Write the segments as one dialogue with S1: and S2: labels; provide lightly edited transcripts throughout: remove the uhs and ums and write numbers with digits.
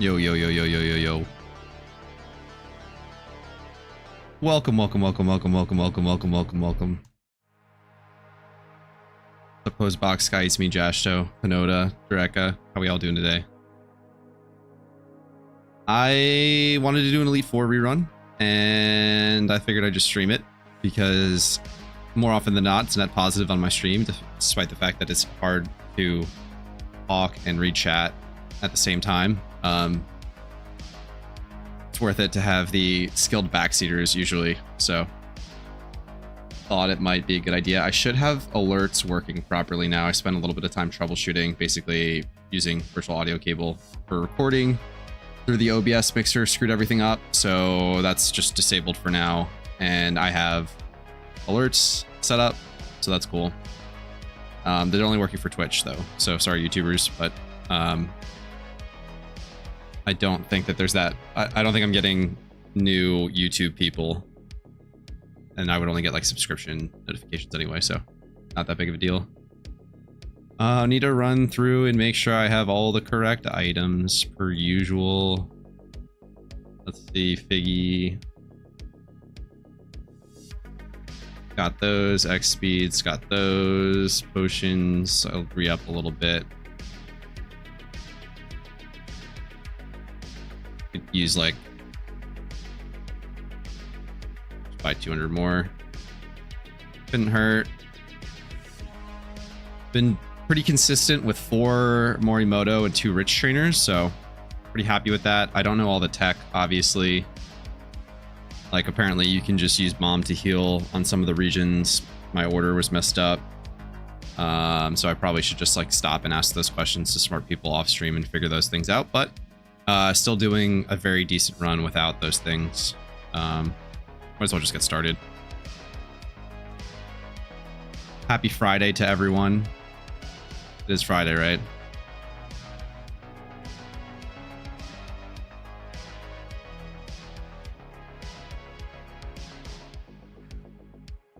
S1: Yo, yo, yo, yo, yo, yo, yo. Welcome, welcome, welcome, welcome, welcome, welcome, welcome, welcome, welcome. Opposed box guy, it's me, Jashto, Pinoda, Dreka. How we all doing today? I wanted to do an Elite 4 rerun, and I figured I'd just stream it because more often than not, it's net positive on my stream, despite the fact that it's hard to talk and read chat at the same time. It's worth it to have the skilled backseaters usually, so thought it might be a good idea. I should have alerts working properly now. I spent a little bit of time troubleshooting, basically using virtual audio cable for recording through the OBS mixer, screwed everything up, so that's just disabled for now, and I have alerts set up, so that's cool. They're only working for Twitch though, so sorry YouTubers, but I don't think that there's that. I don't think I'm getting new YouTube people, and I would only get like subscription notifications anyway, so not that big of a deal. I need to run through and make sure I have all the correct items per usual. Let's see, Figgy. Got those, X speeds, got those, potions, I'll re-up a little bit. Could use like, buy 200 more. Couldn't hurt. Been pretty consistent with 4 Morimoto and 2 Rich Trainers, so pretty happy with that. I don't know all the tech, obviously. Like, apparently you can just use Mom to heal on some of the regions. My order was messed up. So I probably should just like stop and ask those questions to smart people off stream and figure those things out, but still doing a very decent run without those things. Might as well just get started. Happy Friday to everyone. It is Friday, right?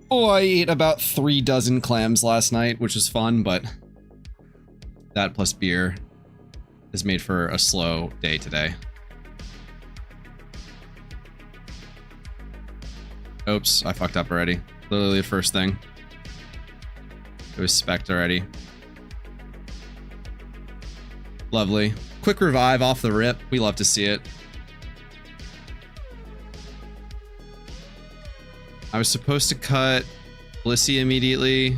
S1: Oh, I ate about 3 dozen clams last night, which was fun, but that plus beer is made for a slow day today. Oops, I fucked up already. Literally the first thing. It was spec'd already. Lovely. Quick revive off the rip. We love to see it. I was supposed to cut Blissey immediately.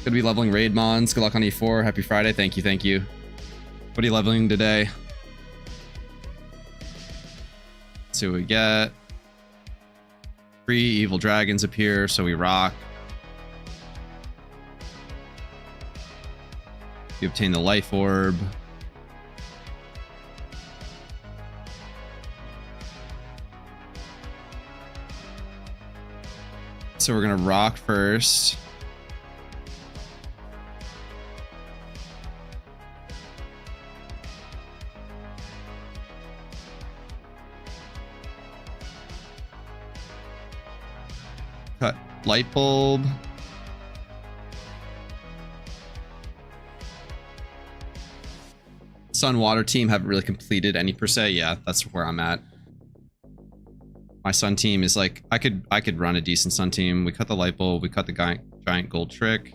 S1: Gonna be leveling raid mons. Good luck on E4. Happy Friday. Thank you, thank you. What are you leveling today? Let's see what we get. 3 evil dragons appear, so we rock. You obtain the life orb. So we're gonna rock first. Cut light bulb. Sun water team haven't really completed any per se. Yeah, that's where I'm at. My sun team is like, I could run a decent sun team. We cut the light bulb, we cut the giant gold trick.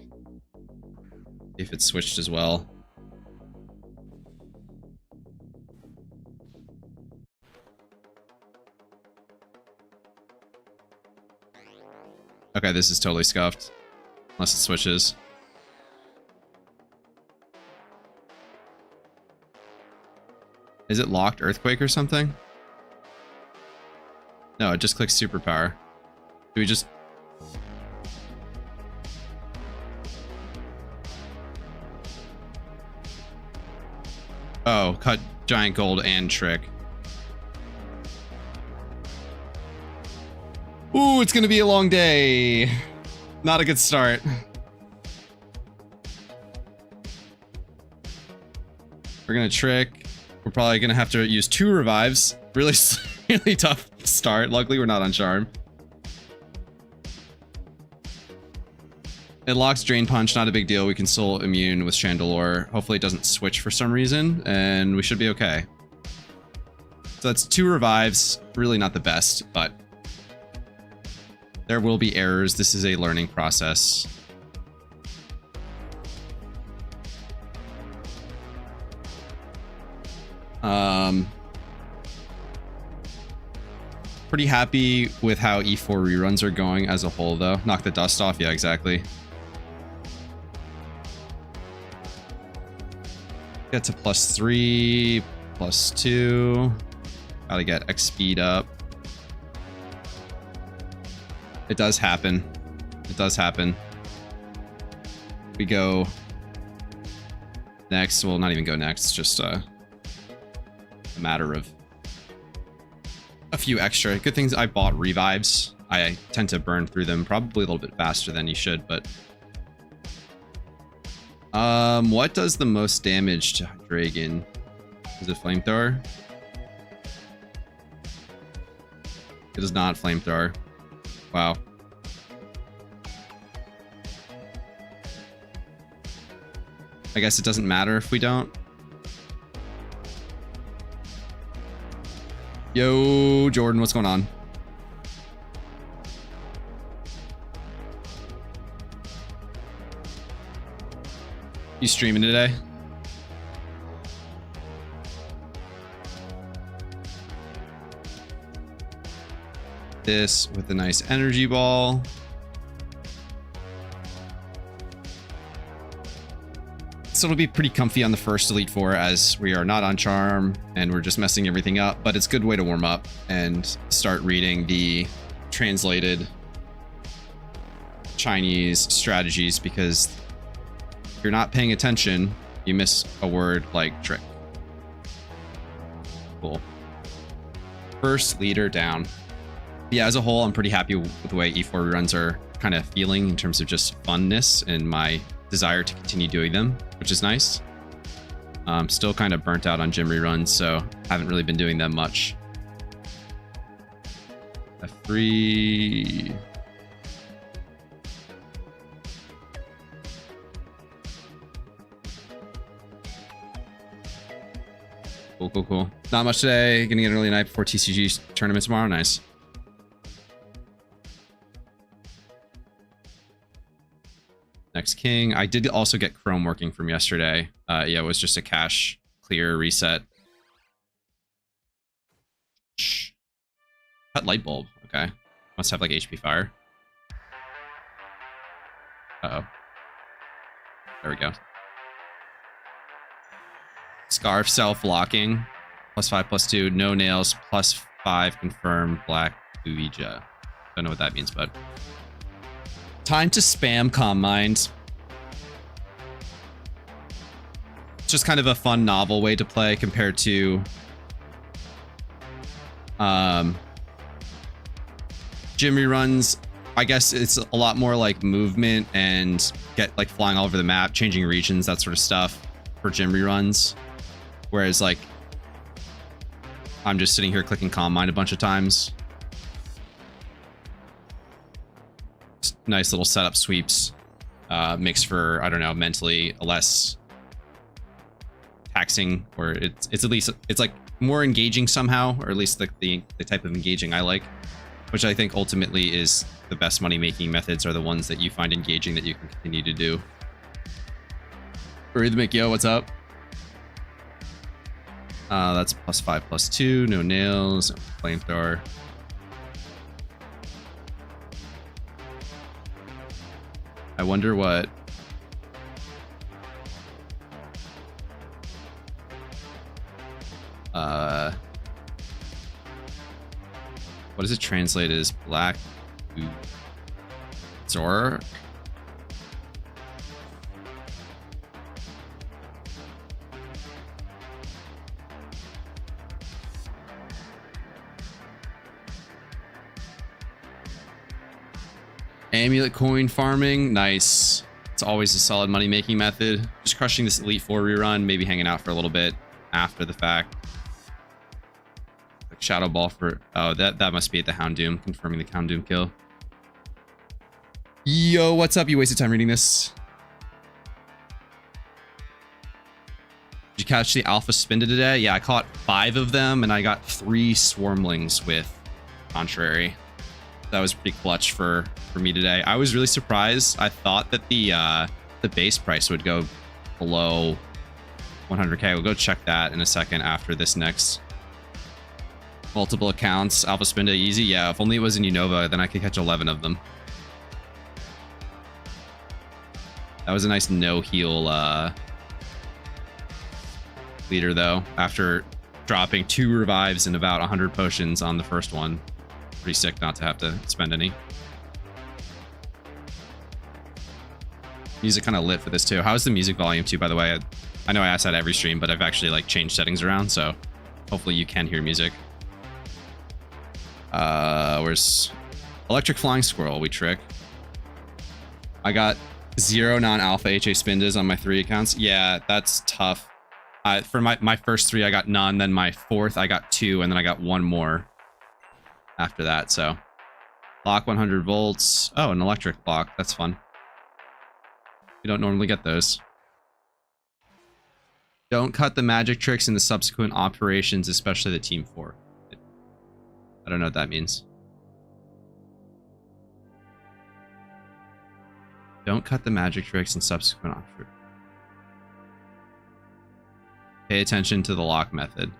S1: If it's switched as well. Okay, this is totally scuffed. Unless it switches. Is it locked earthquake or something? No, it just clicks superpower. Do we just... Oh, cut giant gold and trick. Ooh, it's gonna be a long day. Not a good start. We're gonna trick. We're probably gonna have to use 2 revives. Really, really tough start. Luckily, we're not on charm. It locks Drain Punch, not a big deal. We can still immune with Chandelure. Hopefully it doesn't switch for some reason, and we should be okay. So that's 2 revives. Really not the best, but there will be errors. This is a learning process. Pretty happy with how E4 reruns are going as a whole, though. Knock the dust off. Yeah, exactly. Get to +3, +2. Gotta get X speed up. It does happen. It does happen. We go next. Well, not even go next. Just a matter of a few extra. Good things I bought revives. I tend to burn through them probably a little bit faster than you should, but what does the most damage to Dragon? Is it Flamethrower? It is not Flamethrower. Wow. I guess it doesn't matter if we don't. Yo, Jordan, what's going on? You streaming today? This with a nice energy ball. So it'll be pretty comfy on the first Elite Four as we are not on Charm and we're just messing everything up, but it's a good way to warm up and start reading the translated Chinese strategies, because if you're not paying attention, you miss a word like trick. Cool. First leader down. Yeah, as a whole, I'm pretty happy with the way E4 reruns are kind of feeling in terms of just funness and my desire to continue doing them, which is nice. Still kind of burnt out on gym reruns, so haven't really been doing them much. F3. Cool, cool, cool. Not much today. Gonna get an early night before TCG tournament tomorrow. Nice. Next king. I did also get Chrome working from yesterday. Yeah, it was just a cache clear reset. Shh. Cut light bulb. Okay. Must have like HP fire. Uh-oh. There we go. Scarf self-locking. +5/+2. No nails. +5 confirm black Ouija. Don't know what that means, but time to spam Calm Mind. It's just kind of a fun, novel way to play compared to gym reruns. I guess it's a lot more like movement and get like flying all over the map, changing regions, that sort of stuff for gym reruns. Whereas like I'm just sitting here clicking Calm Mind a bunch of times. Nice little setup sweeps makes for, I don't know, mentally a less taxing, or it's at least it's like more engaging somehow, or at least the type of engaging I like, which I think ultimately is the best money making methods are the ones that you find engaging that you can continue to do. Rhythmic, yo, what's up? That's +5/+2, no nails, flamethrower. I wonder what what does it translate as? Black Zor? Amulet coin farming, nice. It's always a solid money making method. Just crushing this Elite Four rerun, maybe hanging out for a little bit after the fact. Like Shadow Ball for, oh, that must be at the Houndoom, confirming the Houndoom kill. Yo, what's up? You wasted time reading this. Did you catch the alpha Spinda today? Yeah, I caught 5 of them and I got 3 swarmlings with contrary. That was pretty clutch for me today. I was really surprised. I thought that the base price would go below 100k. We'll go check that in a second after this next. Multiple accounts, alpha Spinda easy. Yeah, if only it was in Unova, then I could catch 11 of them. That was a nice no heal leader though, after dropping 2 revives and about 100 potions on the first one. Pretty sick not to have to spend any. Music kind of lit for this too. How's the music volume too, by the way? I know I ask that every stream, but I've actually like changed settings around, so hopefully you can hear music. Where's Electric Flying Squirrel? We trick. I got 0 non-alpha HA Spindas on my 3 accounts. Yeah, that's tough. For my first 3, I got none. Then my 4th, I got 2, and then I got 1 more after that. So, lock 100 volts. Oh, an electric lock. That's fun. We don't normally get those. Don't cut the magic tricks in the subsequent operations, especially the Team 4. I don't know what that means. Don't cut the magic tricks in subsequent operations. Pay attention to the lock method.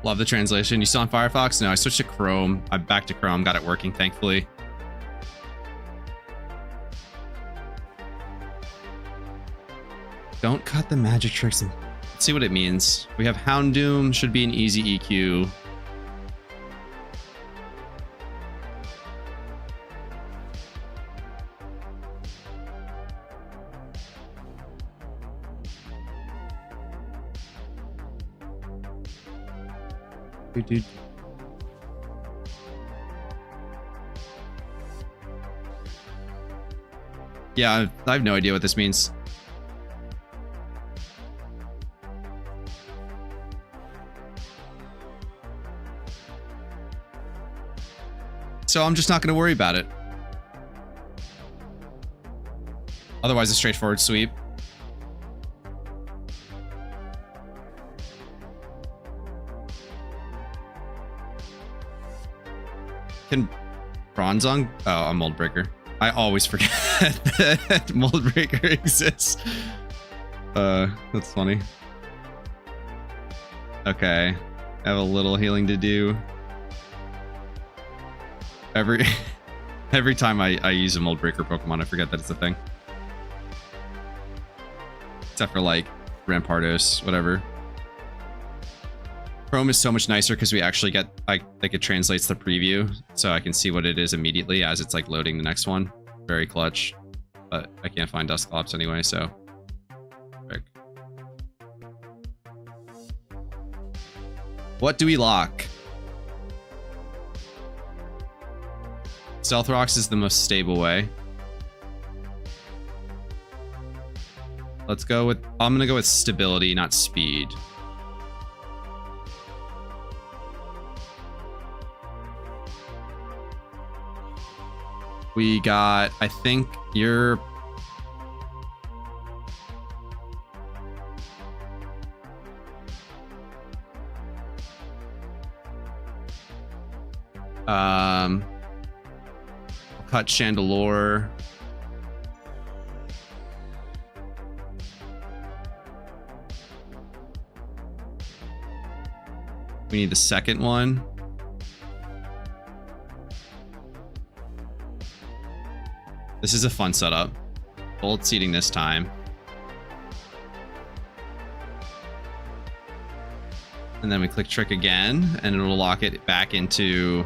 S1: Love the translation. You still on Firefox? No, I switched to Chrome. I'm back to Chrome. Got it working, thankfully. Don't cut the magic tricks. Let's see what it means. We have Houndoom. Should be an easy EQ. Dude. Yeah, I have no idea what this means. So I'm just not going to worry about it. Otherwise, a straightforward sweep. Can Bronzong? Oh, a Mold Breaker. I always forget that Mold Breaker exists. That's funny. Okay. I have a little healing to do. Every time I use a Mold Breaker Pokemon, I forget that it's a thing. Except for like Rampardos, whatever. Chrome is so much nicer because we actually get like it translates the preview, so I can see what it is immediately as it's like loading the next one. Very clutch, but I can't find Dusclops anyway, so. Frick. What do we lock? Stealth Rocks is the most stable way. Let's go with, I'm gonna go with stability, not speed. We got, I think you're... I'll cut Chandelure. We need the second one. This is a fun setup. Bolt seeding this time. And then we click trick again, and it'll lock it back into...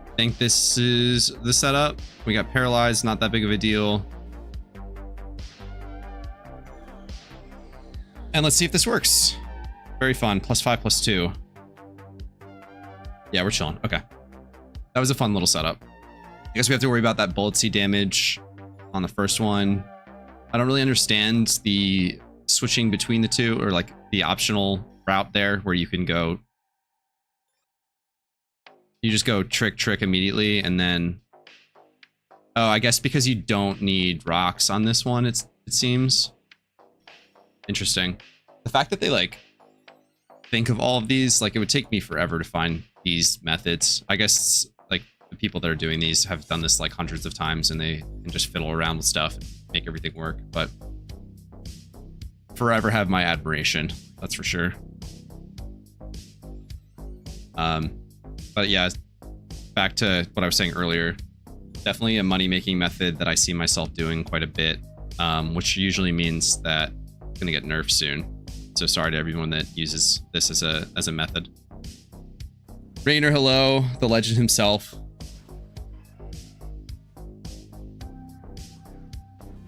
S1: I think this is the setup. We got paralyzed, not that big of a deal. And let's see if this works. Very fun. +5, +2. Yeah, we're chilling. Okay. That was a fun little setup. I guess we have to worry about that bullet seed damage on the first one. I don't really understand the switching between the two, or like the optional route there where you can go. You just go trick immediately, and then. Oh, I guess because you don't need rocks on this one, it seems. Interesting. The fact that they like think of all of these, like it would take me forever to find these methods. I guess like the people that are doing these have done this like hundreds of times, and they can just fiddle around with stuff and make everything work. But forever have my admiration, that's for sure. But yeah, back to what I was saying earlier. Definitely a money-making method that I see myself doing quite a bit, which usually means that it's gonna get nerfed soon. So sorry to everyone that uses this as a method. Rainer, hello, the legend himself.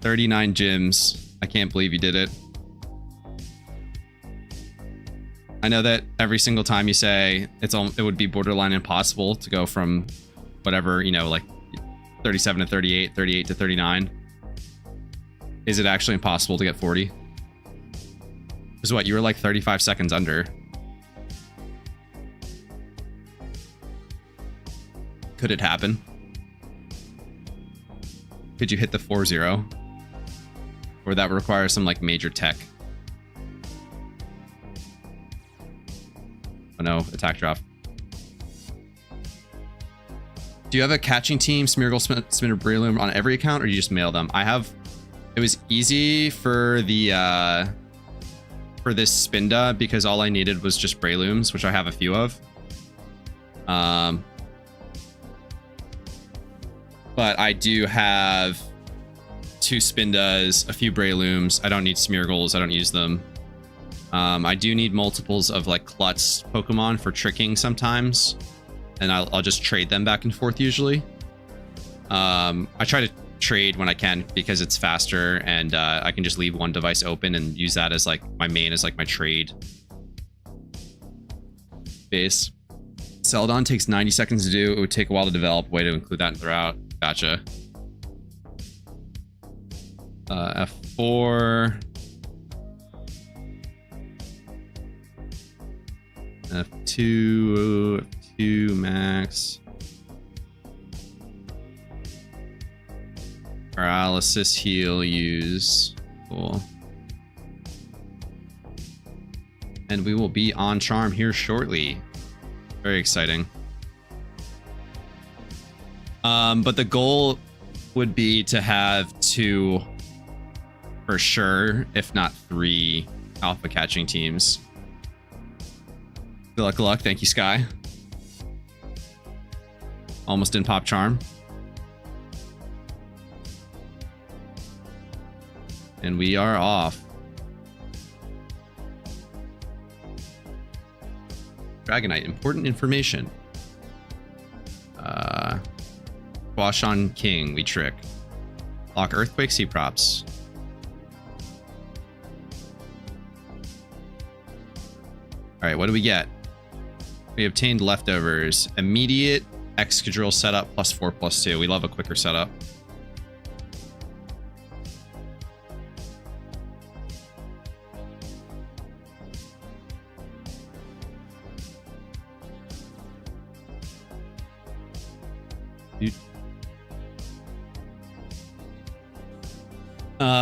S1: 39 gyms. I can't believe you did it. I know that every single time you say it would be borderline impossible to go from whatever, you know, like 37 to 38, 38 to 39. Is it actually impossible to get 40? Because what, you were like 35 seconds under. Could it happen? Could you hit the 4-0? Or that would require some like major tech? Oh no, attack drop. Do you have a catching team, Smeargle, Spinda, Breloom on every account, or do you just mail them? I have. It was easy for the for this Spinda because all I needed was just Brelooms, which I have a few of. But I do have 2 Spindas, a few Brelooms. I don't need Smeargles. I don't use them. I do need multiples of like Klutz Pokemon for tricking sometimes. And I'll just trade them back and forth usually. I try to trade when I can because it's faster, and I can just leave one device open and use that as like my main, as like my trade base. Celadon takes 90 seconds to do. It would take a while to develop. Way to include that in the route. Gotcha. F4. F2. F2 max. Paralysis heal use. Cool. And we will be on charm here shortly. Very exciting. But the goal would be to have 2 for sure, if not 3 alpha catching teams. Good luck, good luck. Thank you, Sky. Almost didn't pop charm. And we are off. Dragonite, important information. Squash on King, we trick. Lock Earthquake, Sea Props. Alright, what do we get? We obtained leftovers. Immediate Excadrill setup +4/+2. We love a quicker setup.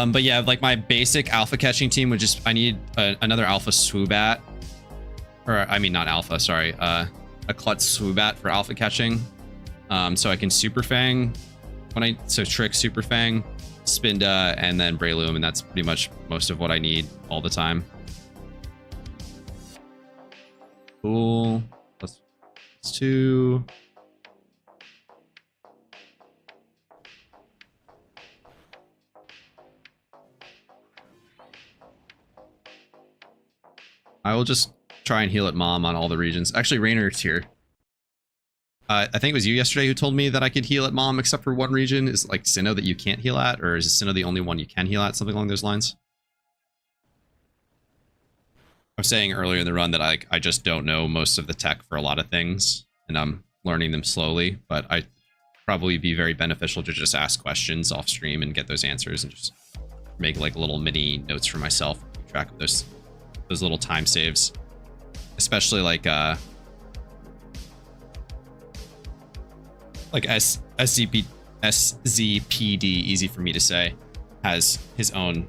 S1: But yeah, like my basic alpha catching team would just, I need another alpha Swoobat. Or, I mean, not alpha, sorry. A Klutz Swoobat for alpha catching. So I can Super Fang. So Trick, Super Fang, Spinda, and then Breloom, and that's pretty much most of what I need all the time. Cool. +2. I will just try and heal at Mom on all the regions. Actually, Rainer's here. I think it was you yesterday who told me that I could heal at Mom except for one region. Is like Sinnoh that you can't heal at? Or is Sinnoh the only one you can heal at? Something along those lines. was saying earlier in the run that I just don't know most of the tech for a lot of things, and I'm learning them slowly, but I probably be very beneficial to just ask questions off stream and get those answers and just make like little mini notes for myself, keep track of those little time saves, especially like SZPD, easy for me to say, has his own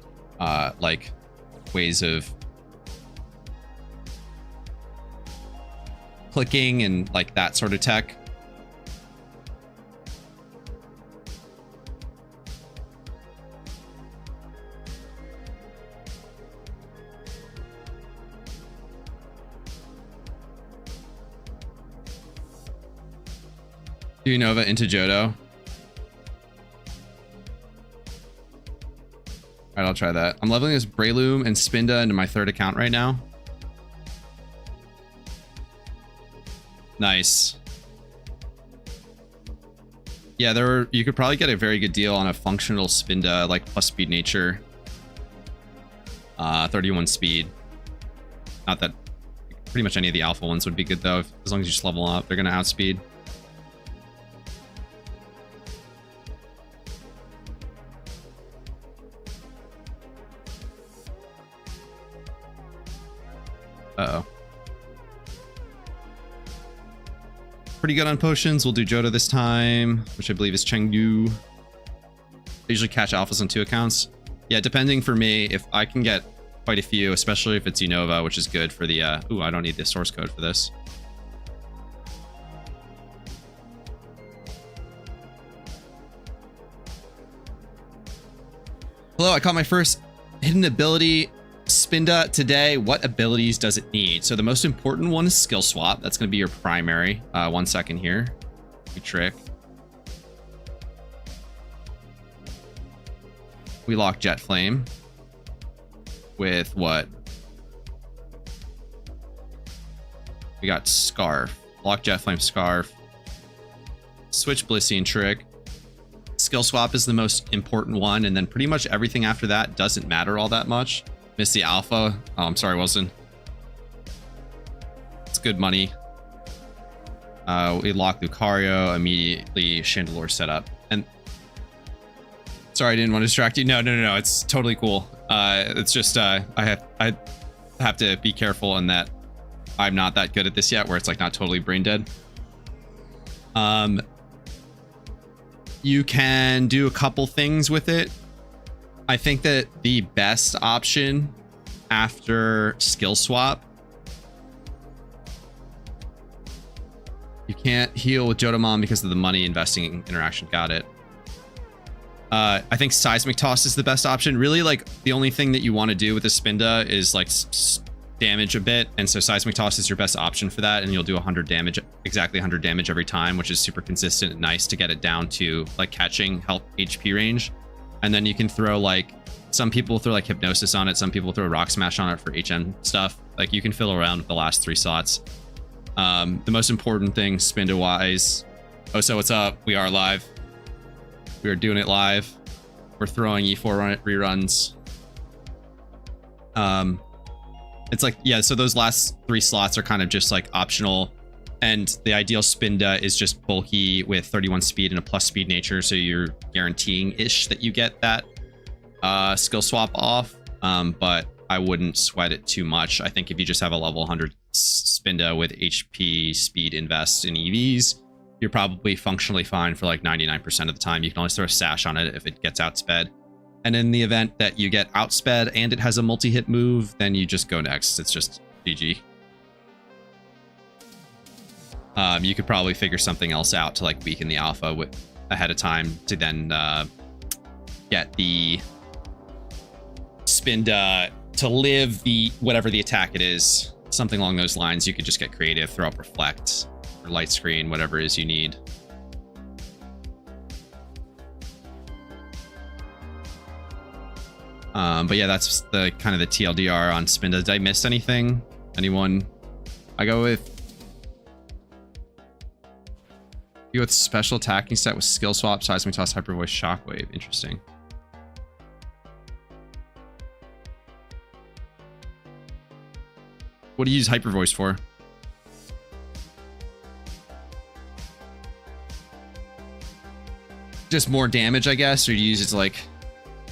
S1: like ways of clicking and like that sort of tech. Do Nova into Johto. All right, I'll try that. I'm leveling this Breloom and Spinda into my 3rd account right now. Nice. Yeah, you could probably get a very good deal on a functional Spinda, like plus speed nature. 31 speed. Not that pretty much any of the alpha ones would be good though, as long as you just level up, they're gonna outspeed. Uh-oh. Pretty good on potions. We'll do Johto this time, which I believe is Chengdu. I usually catch alphas on 2 accounts. Yeah, depending for me, if I can get quite a few, especially if it's Unova, which is good for the... Ooh, I don't need the source code for this. Hello, I caught my first hidden ability Spinda today. What abilities does it need? So the most important one is skill swap. That's going to be your primary. 1 second here. We trick. We lock Jet Flame with what? We got Scarf. Lock Jet Flame, Scarf. Switch Blissey and Trick. Skill swap is the most important one, and then pretty much everything after that doesn't matter all that much. Missed the alpha. Oh, I'm sorry, Wilson. It's good money. We lock Lucario, immediately Chandelure set up. And sorry, I didn't want to distract you. No, it's totally cool. It's just I have to be careful in that I'm not that good at this yet, where it's like not totally brain dead. You can do a couple things with it. I think that the best option after skill swap, you can't heal with Jotamon because of the money investing interaction. Got it. I think Seismic Toss is the best option. Really, like the only thing that you want to do with a Spinda is like damage a bit, and so Seismic Toss is your best option for that, and you'll do 100 damage, exactly 100 damage every time, which is super consistent and nice to get it down to like catching health HP range. And then you can throw like, some people throw like Hypnosis on it, some people throw Rock Smash on it for HM stuff. Like you can fill around with the last 3 slots. The most important thing Spinda wise, oh, so what's up? We are live. We are doing it live. We're throwing E4 reruns. It's like, yeah, so those last 3 slots are kind of just like optional. And the ideal Spinda is just bulky with 31 speed and a plus speed nature, so you're guaranteeing-ish that you get that skill swap off. But I wouldn't sweat it too much. I think if you just have a level 100 Spinda with HP, speed, invest, and EVs, you're probably functionally fine for like 99% of the time. You can always throw a sash on it if it gets outsped. And in the event that you get outsped and it has a multi-hit move, then you just go next. It's just GG. You could probably figure something else out to like weaken the alpha with ahead of time to then get the Spinda to live the whatever the attack it is, something along those lines. You could just get creative, throw up Reflect or Light Screen, whatever it is you need. But yeah, that's the kind of the TLDR on Spinda. Did I miss anything? Anyone? I go with special attacking set with skill swap, Seismic Toss, Hyper Voice, Shockwave. Interesting. What do you use Hyper Voice for? Just more damage, I guess, or you use it to, like,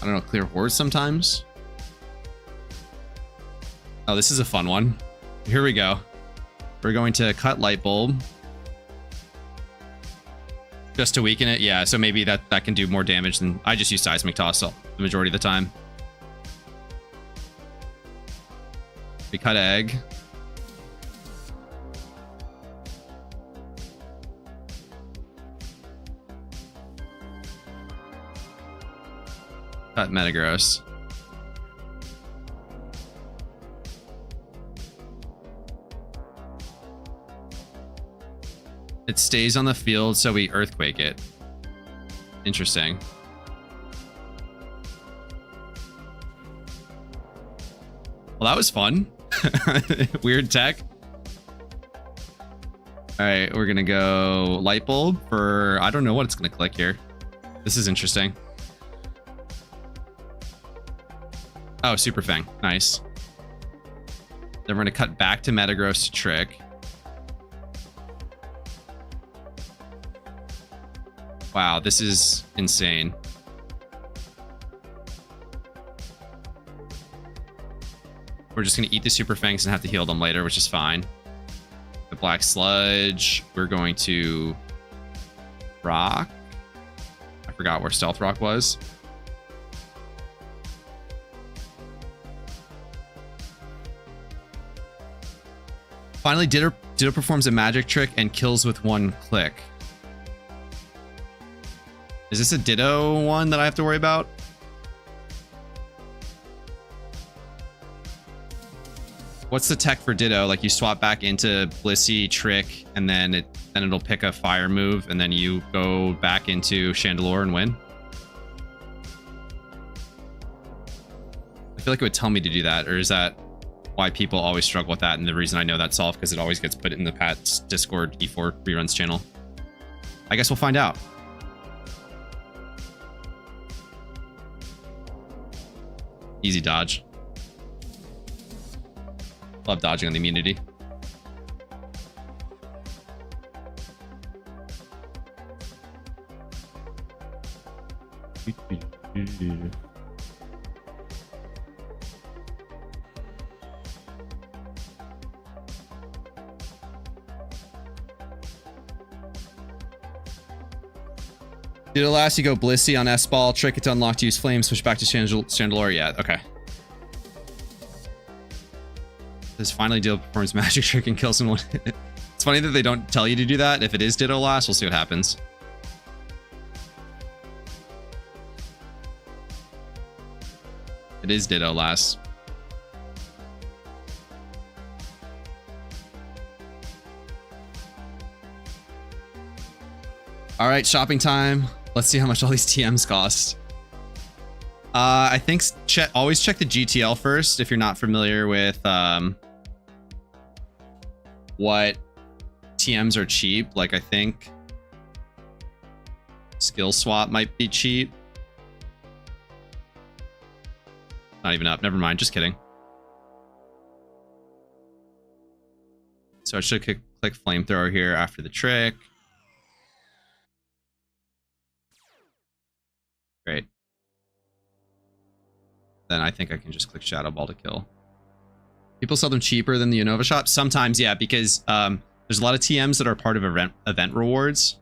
S1: I don't know, clear hordes sometimes? Oh, this is a fun one. Here we go. We're going to cut Light Bulb. Just to weaken it? Yeah, so maybe that can do more damage than... I just use Seismic Toss the majority of the time. We cut Egg. Cut Metagross. It stays on the field, so we Earthquake it. Interesting. Well, that was fun. Weird tech. All right, we're gonna go Light Bulb for... I don't know what it's gonna click here. This is interesting. Oh, Super Fang. Nice. Then we're gonna cut back to Metagross to Trick. Wow, this is insane. We're just going to eat the Super Fangs and have to heal them later, which is fine. The Black Sludge, we're going to Rock. I forgot where Stealth Rock was. Finally, Ditto performs a magic trick and kills with one click. Is this a Ditto one that I have to worry about? What's the tech for Ditto? Like you swap back into Blissey, Trick, and then it'll pick a fire move, and then you go back into Chandelure and win? I feel like it would tell me to do that, or is that why people always struggle with that? And the reason I know that's solved because it always gets put in the Pat's Discord E4 reruns channel. I guess we'll find out. Easy dodge. Love dodging on the immunity. Did it last? You go Blissey on S-Ball, Trick it to unlock to use Flame, switch back to Chandelure. Yeah, okay. This finally Ditto performs magic trick and kills someone. It's funny that they don't tell you to do that. If it is Ditto last, we'll see what happens. It is Ditto last. All right, shopping time. Let's see how much all these TMs cost. I think always check the GTL first if you're not familiar with what TMs are cheap. Like I think Skill Swap might be cheap. Not even up. Never mind. Just kidding. So I should click Flamethrower here after the trick. Great. Then I think I can just click Shadow Ball to kill. People sell them cheaper than the Unova shop? Sometimes, yeah, because there's a lot of TMs that are part of event rewards.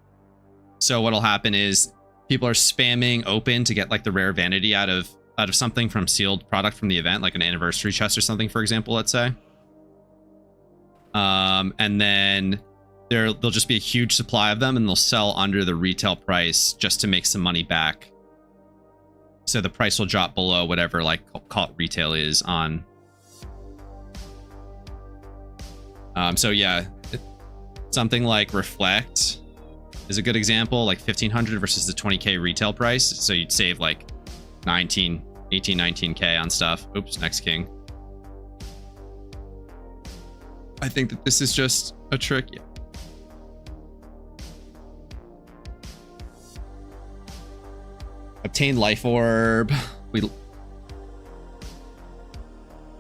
S1: So what'll happen is people are spamming open to get like the rare vanity out of something from sealed product from the event, like an anniversary chest or something, for example, let's say. And then there'll just be a huge supply of them and they'll sell under the retail price just to make some money back. So the price will drop below whatever like caught retail is on. So yeah, something like Reflect is a good example, like 1500 versus the 20k retail price. So you'd save like 18, 19k on stuff. Oops, next king. I think that this is just a trick. Yeah. Obtain Life Orb.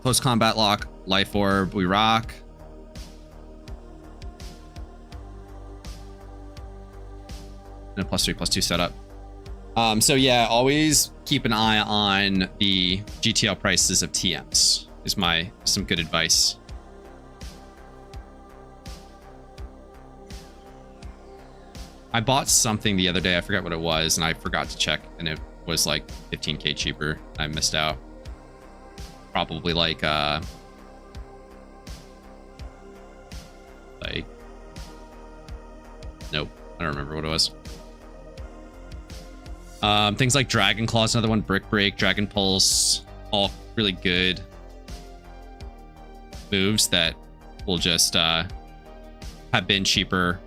S1: Close combat lock, life orb, we rock. And a +3/+2 setup. So yeah, always keep an eye on the GTL prices of TMs is some good advice. I bought something the other day, I forgot what it was, and I forgot to check, and it was like 15k cheaper. I missed out. Probably like nope, I don't remember what it was. Things like Dragon Claw's another one, Brick Break, Dragon Pulse, all really good moves that will just have been cheaper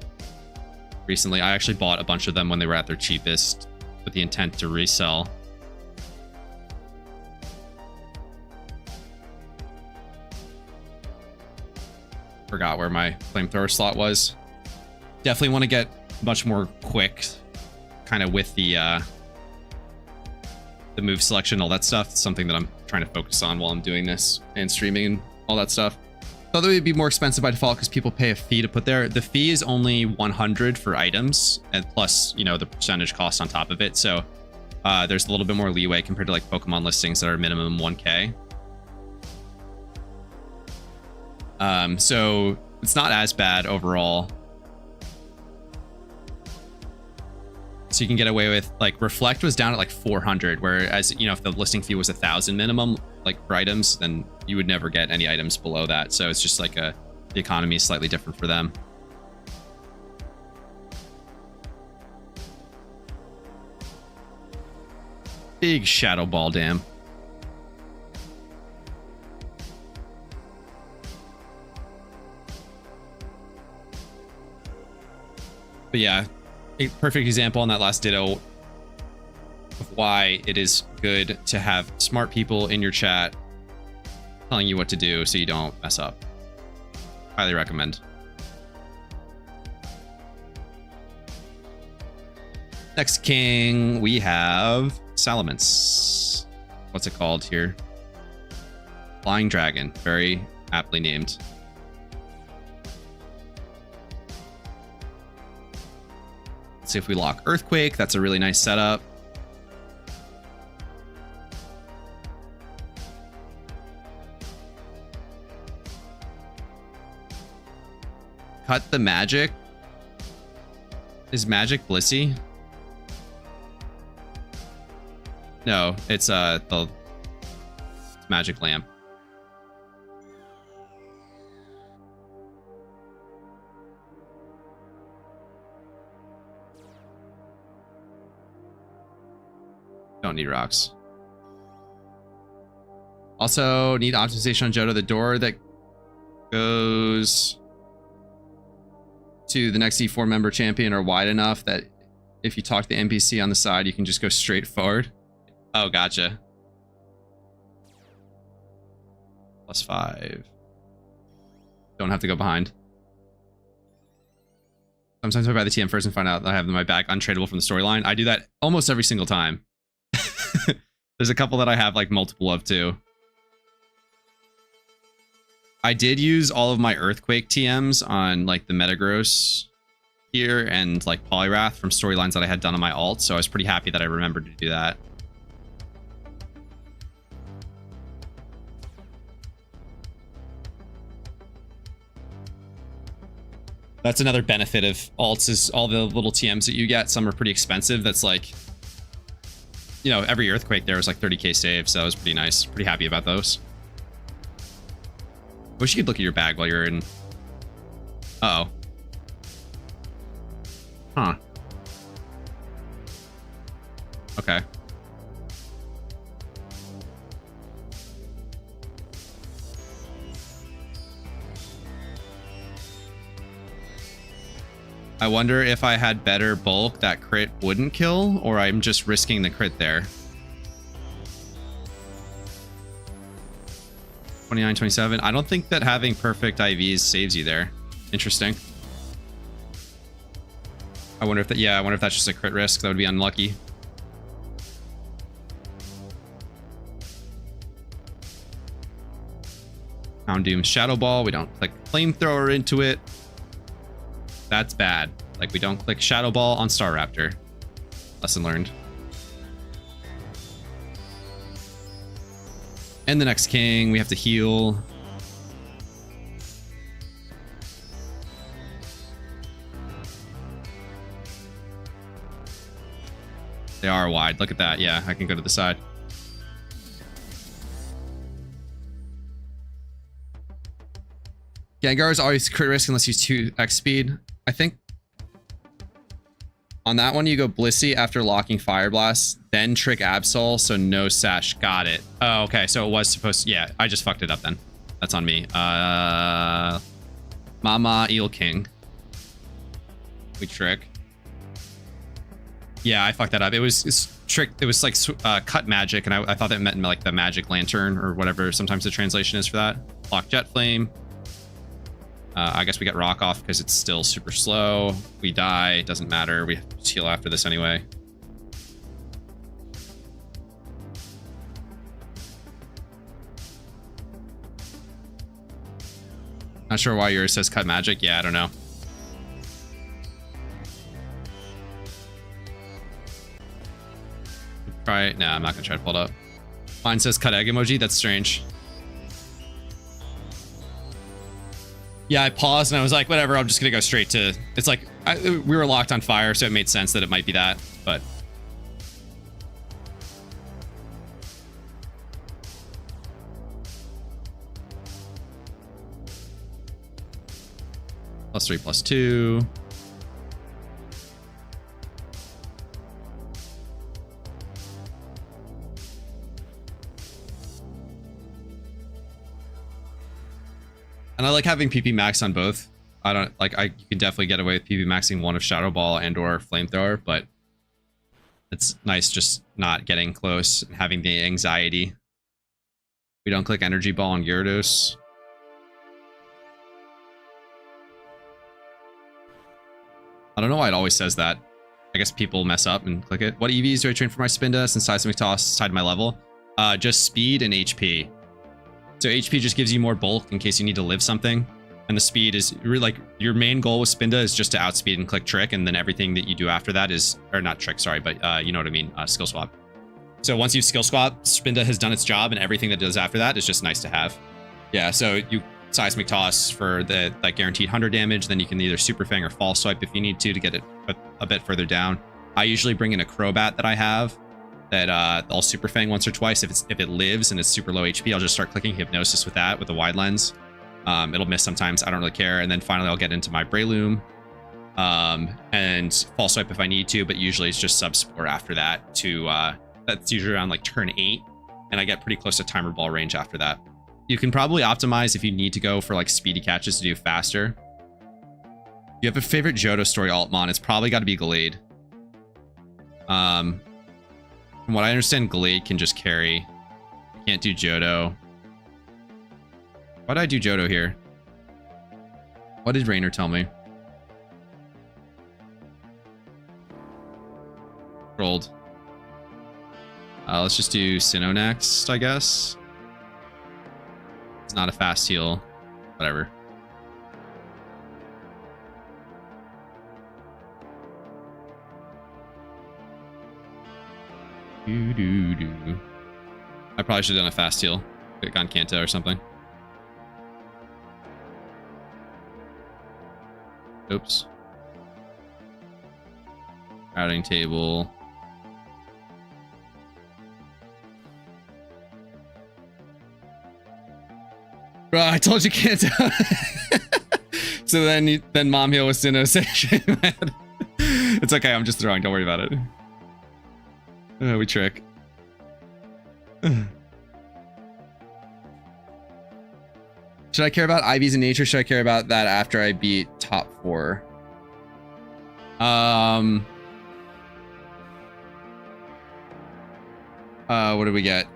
S1: recently. I actually bought a bunch of them when they were at their cheapest with the intent to resell. Forgot where my flamethrower slot was. Definitely want to get much more quick, kind of with the move selection, all that stuff. It's something that I'm trying to focus on while I'm doing this and streaming and all that stuff. Thought it would be more expensive by default because people pay a fee to put there. The fee is only 100 for items, and plus, you know, the percentage cost on top of it. So there's a little bit more leeway compared to like Pokemon listings that are minimum 1K. So it's not as bad overall. So you can get away with, like, Reflect was down at like 400, whereas, you know, if the listing fee was 1,000 minimum, like for items, then you would never get any items below that. So it's just like the economy is slightly different for them. Big Shadow Ball Dam. But yeah, a perfect example on that last ditto of why it is good to have smart people in your chat telling you what to do so you don't mess up. Highly recommend. Next king, we have Salamence. What's it called here? Flying Dragon. Very aptly named. Let's see if we lock Earthquake. That's a really nice setup. Cut the magic. Is magic Blissey? No, it's the magic lamp. Don't need rocks. Also need optimization on Johto, the door that goes to the next E4 member champion are wide enough that if you talk to the NPC on the side, you can just go straight forward. Oh, gotcha. +5. Don't have to go behind. Sometimes I buy the TM first and find out that I have my bag untradeable from the storyline. I do that almost every single time. There's a couple that I have like multiple of too. I did use all of my Earthquake TMs on like the Metagross here and like Poliwrath from storylines that I had done on my alt, so I was pretty happy that I remembered to do that. That's another benefit of alts is all the little TMs that you get. Some are pretty expensive. That's like, you know, every Earthquake there was like 30k save, so that was pretty nice. Pretty happy about those. Wish you could look at your bag while you're in. Uh-oh. Huh. Okay. I wonder if I had better bulk, that crit wouldn't kill, or I'm just risking the crit there. 29, 27. I don't think that having perfect IVs saves you there. Interesting. I wonder if that, yeah, I wonder if that's just a crit risk. That would be unlucky. Houndoom's Shadow Ball. We don't click Flamethrower into it. That's bad. Like, we don't click Shadow Ball on Staraptor. Lesson learned. And the next king, we have to heal. They are wide. Look at that. Yeah, I can go to the side. Gengar is always crit risk unless you use 2x speed. I think on that one, you go Blissey after locking Fire Blast, then Trick Absol, so no Sash. Got it. Oh, okay. So it was supposed to... Yeah, I just fucked it up then. That's on me. Mama Eel King. We Trick. Yeah, I fucked that up. It was Trick... It was like Cut Magic, and I thought that meant like the Magic Lantern or whatever sometimes the translation is for that. Block Jet Flame. I guess we get Rock off because it's still super slow. We die. It doesn't matter. We have to heal after this anyway. Not sure why yours says Cut Magic. Yeah, I don't know. Try it. Nah, I'm not going to try to pull it up. Mine says Cut Egg emoji. That's strange. Yeah, I paused and I was like, whatever, I'm just going to go straight to... It's like, we were locked on fire, so it made sense that it might be that, but... +3, +2. And I like having PP max on both. I don't like you can definitely get away with PP maxing one of Shadow Ball and or Flamethrower, but it's nice just not getting close and having the anxiety. We don't click Energy Ball on Gyarados. I don't know why it always says that. I guess people mess up and click it. What EVs do I train for my Spinda since Seismic Toss is tied to my level? Just speed and HP. So HP just gives you more bulk in case you need to live something. And the speed is really like your main goal with Spinda is just to outspeed and click Trick. And then everything that you do after that is, or not Trick, sorry, but you know what I mean, skill swap. So once you've skill swap, Spinda has done its job and everything that it does after that is just nice to have. Yeah, so you Seismic Toss for the like guaranteed 100 damage. Then you can either Super Fang or False Swipe if you need to get it a bit further down. I usually bring in a Crobat that I have. That I'll Super Fang once or twice. If it lives and it's super low HP, I'll just start clicking Hypnosis with that, with a wide lens. It'll miss sometimes. I don't really care. And then finally, I'll get into my Breloom and False Swipe if I need to, but usually it's just Subspore after that. That's usually around like turn 8, and I get pretty close to Timer Ball range after that. You can probably optimize if you need to go for like speedy catches to do faster. You have a favorite Johto story Altmon? It's probably got to be Gallade. From what I understand, Glade can just carry. Can't do Johto. Why did I do Johto here? What did Rainer tell me? Rolled. Let's just do Sinnoh next, I guess. It's not a fast heal. Whatever. I probably should have done a fast heal. Click on Kanto or something. Oops. Routing table. Bro, I told you Kanto. So then Mom heal with Sinnoh section. It's okay, I'm just throwing. Don't worry about it. We Trick. Should I care about IVs in nature? Should I care about that after I beat top 4? What do we get?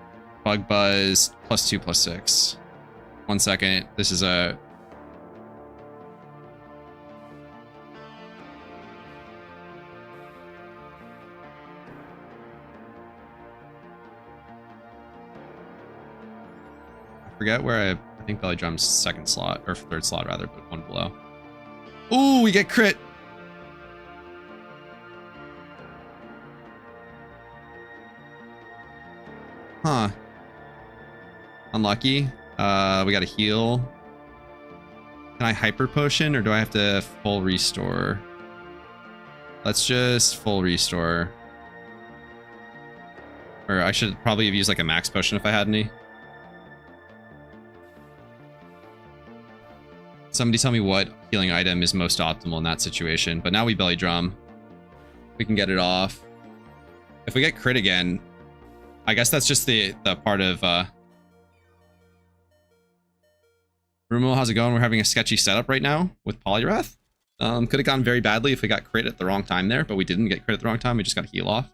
S1: Bug Buzz, +2, +6. 1 second. This is a... forget where I think belly drum's second slot, or third slot rather, but one below. Ooh, we get crit. Huh. Unlucky. We got a heal. Can I hyper potion or do I have to full restore? Let's just full restore. Or I should probably have used like a max potion if I had any. Somebody tell me what healing item is most optimal in that situation. But now we belly drum. We can get it off. If we get crit again, I guess that's just the part of Rumo, how's it going? We're having a sketchy setup right now with Poliwrath. Could have gone very badly if we got crit at the wrong time there, but we didn't get crit at the wrong time. We just got to heal off.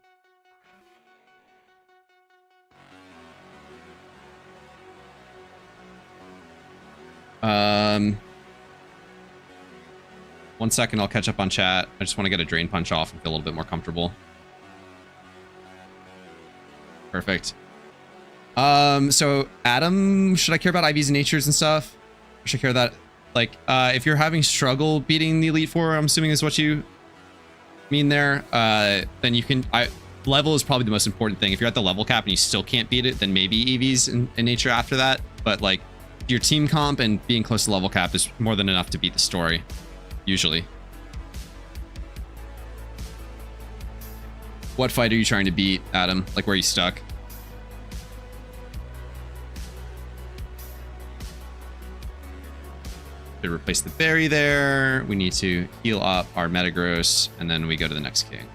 S1: One second, I'll catch up on chat. I just want to get a drain punch off and feel a little bit more comfortable. Perfect. So Adam, should I care about IVs and natures and stuff? Should I care that, like, if you're having struggle beating the Elite Four, I'm assuming is what you mean there, then you can, level is probably the most important thing. If you're at the level cap and you still can't beat it, then maybe EVs and nature after that. But like your team comp and being close to level cap is more than enough to beat the story, usually. What fight are you trying to beat, Adam? Like, where are you stuck? To replace the berry there, we need to heal up our Metagross, and then we go to the next king.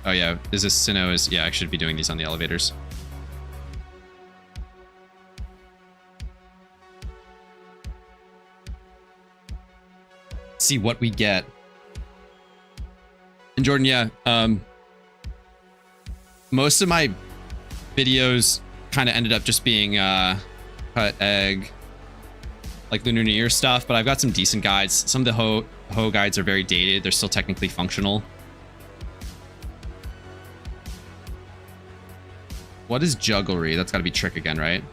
S1: Oh yeah, is this Sinnoh is, yeah, I should be doing these on the elevators. See what we get. And Jordan, yeah, most of my videos kind of ended up just being cut egg, like Lunar New Year stuff, but I've got some decent guides. Some of the Ho guides are very dated. They're still technically functional. What is jugglery? That's got to be trick again, right?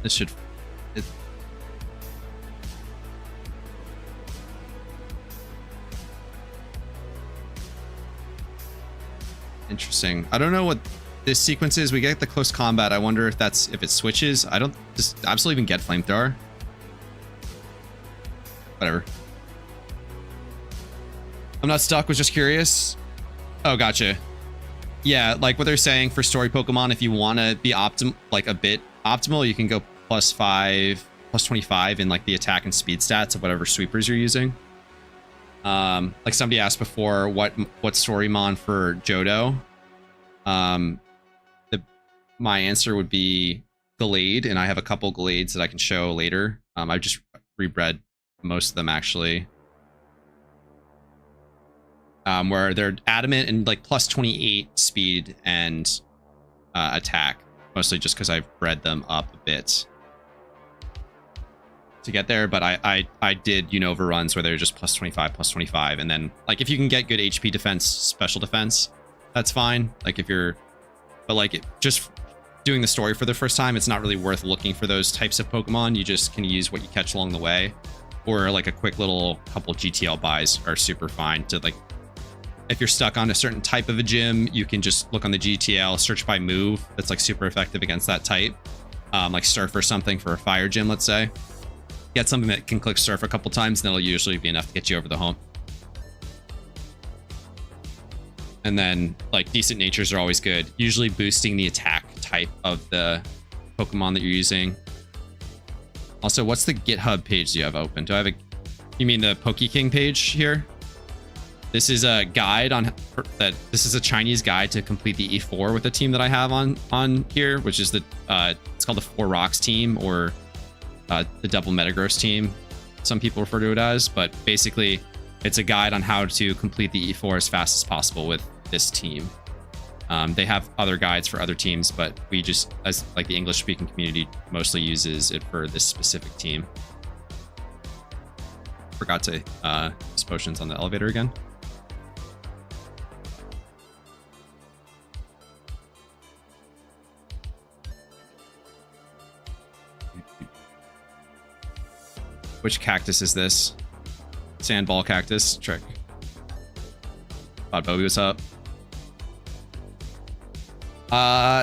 S1: This should... Interesting. I don't know what this sequence is. We get the close combat. I wonder if it switches. I don't just absolutely even get flamethrower. Whatever. I'm not stuck, was just curious. Oh, gotcha. Yeah, like what they're saying for story Pokemon, if you want to be like a bit optimal, you can go +5, +25 in like the attack and speed stats of whatever sweepers you're using. Like somebody asked before, what Storymon for Johto? My answer would be Gallade, and I have a couple Gallades that I can show later. I've just rebred most of them actually. Where they're adamant and like +28 speed and attack, mostly just because I've bred them up a bit to get there. But I did Unova runs where they're just +25, +25, and then like if you can get good HP defense, special defense, that's fine. Like if you're, but like just doing the story for the first time, it's not really worth looking for those types of Pokemon. You just can use what you catch along the way, or like a quick little couple GTL buys are super fine to like. If you're stuck on a certain type of a gym, you can just look on the GTL, search by move. That's like super effective against that type. Like Surf or something for a fire gym, let's say. Get something that can click Surf a couple times, and that'll usually be enough to get you over the hump. And then like decent natures are always good. Usually boosting the attack type of the Pokemon that you're using. Also, what's the GitHub page do you have open? Do I have a, you mean the PokeKing page here? This is a guide on that. This is a Chinese guide to complete the E4 with the team that I have on here, which is the it's called the 4 Rocks team, or the Double Metagross team. Some people refer to it as, but basically it's a guide on how to complete the E4 as fast as possible with this team. They have other guides for other teams, but we just, as like the English speaking community, mostly uses it for this specific team. Forgot to use potions on the elevator again. Which cactus is this? Sandball cactus trick. Bobby, what's up?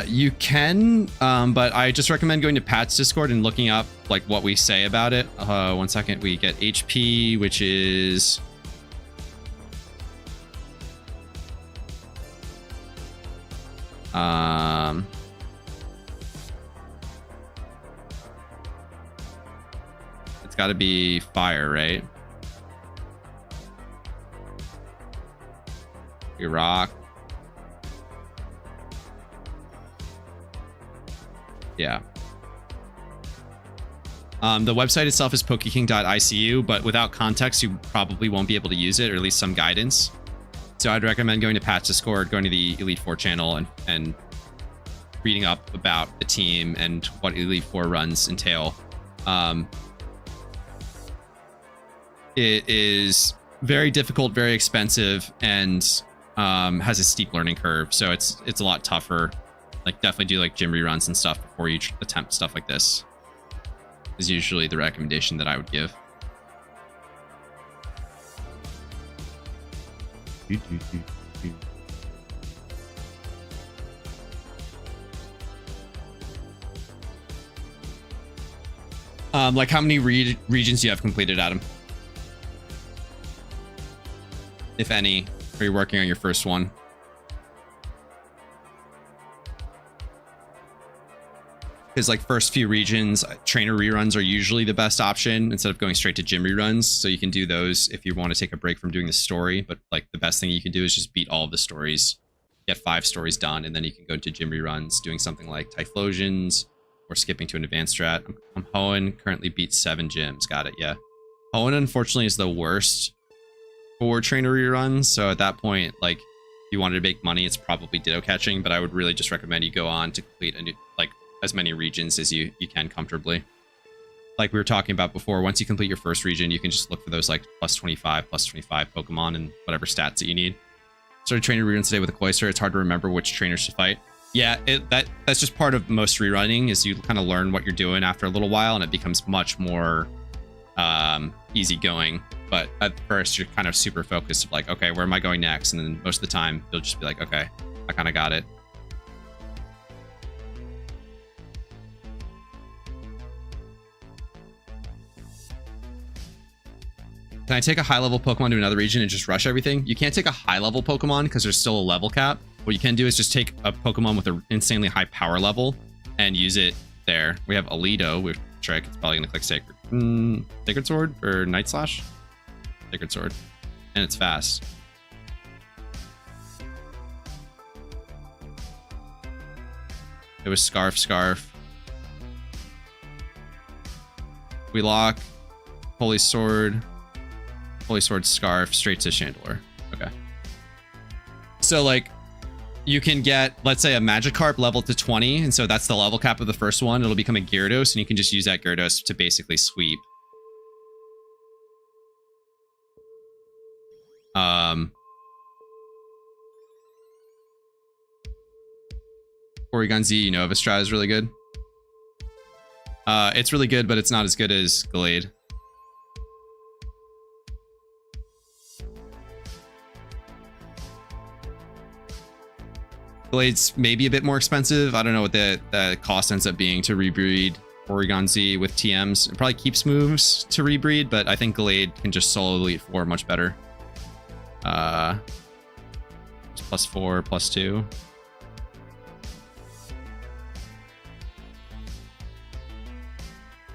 S1: You can, but I just recommend going to Pat's Discord and looking up like what we say about it. 1 second, we get HP, which is it's got to be fire, right? You rock. Yeah. The website itself is pokeking.icu, but without context, you probably won't be able to use it, or at least some guidance. So I'd recommend going to Pat's Discord, going to the Elite Four channel, and reading up about the team and what Elite Four runs entail. It is very difficult, very expensive, and has a steep learning curve. So it's a lot tougher. Like, definitely do like gym reruns and stuff before you attempt stuff like this, is usually the recommendation that I would give. Like, how many regions do you have completed, Adam? If any, are you working on your first one? Because like first few regions, trainer reruns are usually the best option instead of going straight to gym reruns. So you can do those if you want to take a break from doing the story. But like the best thing you can do is just beat all of the stories, get 5 stories done, and then you can go to gym reruns doing something like Typhlosions or skipping to an advanced strat. I'm Hoenn, currently beat 7 gyms. Got it, yeah. Hoenn unfortunately is the worst for trainer reruns. So at that point, like if you wanted to make money, it's probably ditto catching. But I would really just recommend you go on to complete a new, like, as many regions as you can comfortably. Like we were talking about before, once you complete your first region, you can just look for those like +25 Pokemon and whatever stats that you need. Started training reruns today with a Cloyster. It's hard to remember which trainers to fight. Yeah, that's just part of most rerunning, is you kind of learn what you're doing after a little while, and it becomes much more easygoing. But at first, you're kind of super focused of like, okay, where am I going next? And then most of the time, you'll just be like, okay, I kind of got it. Can I take a high-level Pokemon to another region and just rush everything? You can't take a high-level Pokemon because there's still a level cap. What you can do is just take a Pokemon with an insanely high power level and use it there. We have Alito with Trick. It's probably going to click Sacred Sword or Night Slash? Sacred Sword. And it's fast. It was Scarf. We lock Holy Sword, Scarf, straight to Chandelure. Okay. So, like, you can get, let's say, a Magikarp level to 20, and so that's the level cap of the first one. It'll become a Gyarados, and you can just use that Gyarados to basically sweep. Porygon Z Unova strat is really good. It's really good, but it's not as good as Glade. Glade's maybe a bit more expensive. I don't know what the cost ends up being to rebreed Porygon Z with TMs. It probably keeps moves to rebreed, but I think Glade can just solo Elite Four much better. +4, +2.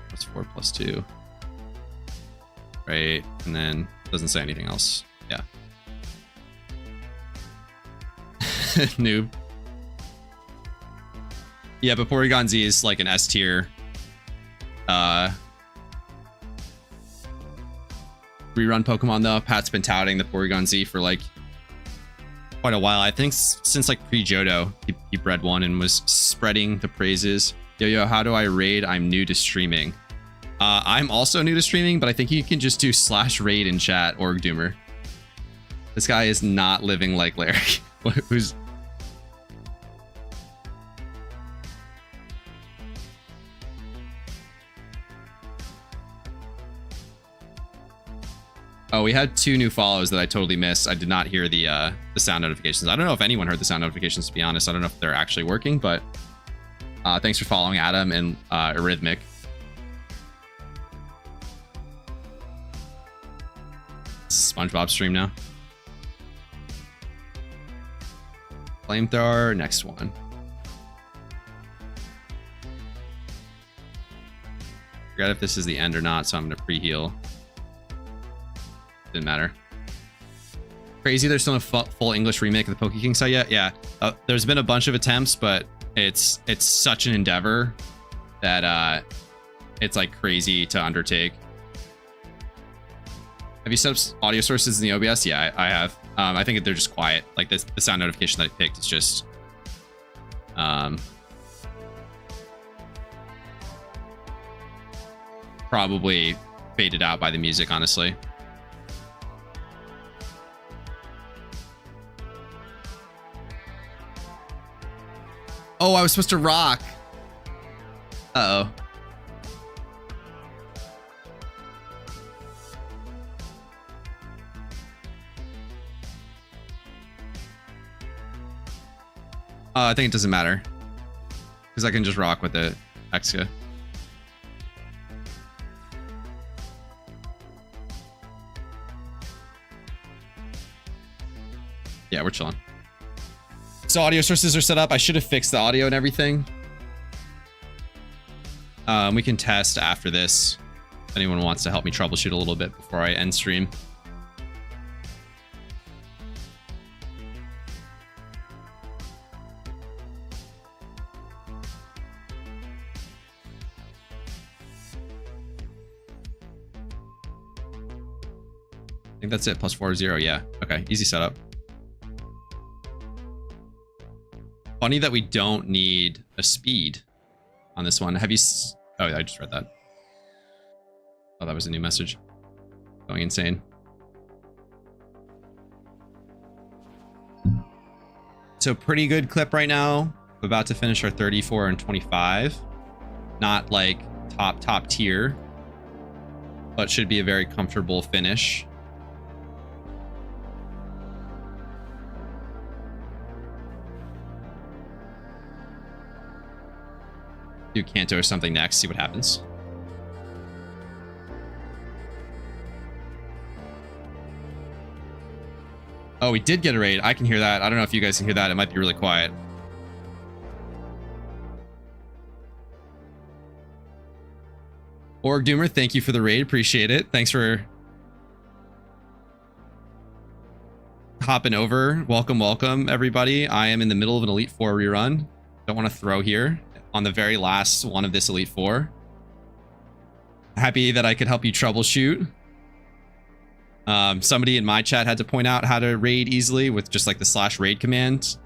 S1: +4, +2. Right, and then doesn't say anything else. Yeah. Noob. Yeah, but Porygon Z is like an S tier. Rerun Pokemon though. Pat's been touting the Porygon Z for like quite a while. I think since like pre-Johto, he bred one and was spreading the praises. Yo, how do I raid? I'm new to streaming. I'm also new to streaming, but I think you can just do /raid in chat, org doomer. This guy is not living like Larry. Who's... Oh, we had 2 new follows that I totally missed. I did not hear the sound notifications. I don't know if anyone heard the sound notifications, to be honest. I don't know if they're actually working, but thanks for following Adam and Arrhythmic. SpongeBob stream now. Flamethrower, next one. Forget if this is the end or not, so I'm gonna pre-heal. Didn't matter. Crazy, there's still a full English remake of the PokeKing site yet? Yeah, there's been a bunch of attempts, but it's such an endeavor that it's like crazy to undertake. Have you set up audio sources in the OBS? Yeah, I have. I think they're just quiet. Like this, the sound notification that I picked is just probably faded out by the music, honestly. Oh, I was supposed to rock. Uh-oh. I think it doesn't matter because I can just rock with the Exca. Yeah, we're chilling. So audio sources are set up. I should have fixed the audio and everything. We can test after this. If anyone wants to help me troubleshoot a little bit before I end stream. I think that's it. +40. Yeah. Okay. Easy setup. Funny that we don't need a speed on this one. Have you... Oh, I just read that. Oh, that was a new message. Going insane. So pretty good clip right now. We're about to finish our 34 and 25. Not like top tier, but should be a very comfortable finish. Do Kanto or something next, see what happens. Oh, we did get a raid. I can hear that. I don't know if you guys can hear that. It might be really quiet. Org Doomer, thank you for the raid. Appreciate it. Thanks for hopping over. Welcome, welcome, everybody. I am in the middle of an Elite Four rerun. Don't want to throw here on the very last one of this Elite Four. Happy that I could help you troubleshoot. Somebody in my chat had to point out how to raid easily with just like the /raid command.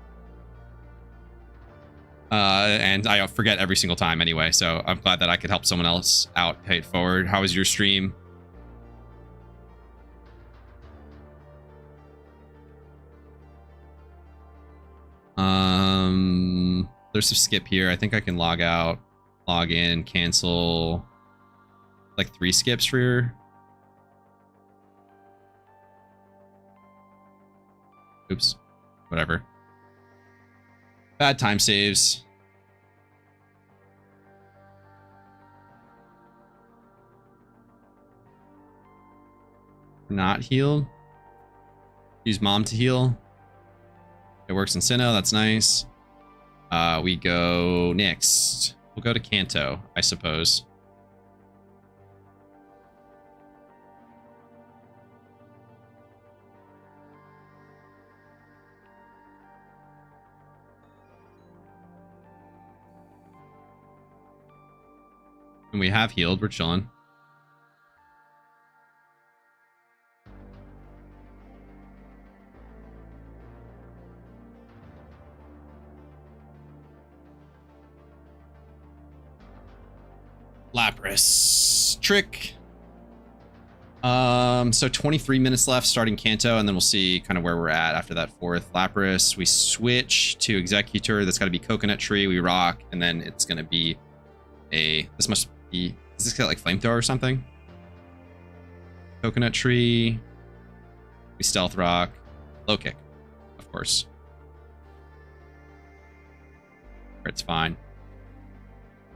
S1: And I forget every single time anyway, so I'm glad that I could help someone else out pay it forward. How was your stream? There's some skip here. I think I can log out, log in, cancel like 3 skips for your... Oops, whatever. Bad time saves. Not healed. Use mom to heal. It works in Sinnoh, that's nice. We go next. We'll go to Kanto, I suppose. And we have healed, we're chilling. Lapras. Trick. So 23 minutes left starting Kanto, and then we'll see kind of where we're at after that fourth Lapras. We switch to Executor. That's got to be Coconut Tree. We rock, and then it's going to be a... This must be... Is this got like Flamethrower or something? Coconut Tree. We Stealth Rock. Low Kick, of course. It's fine.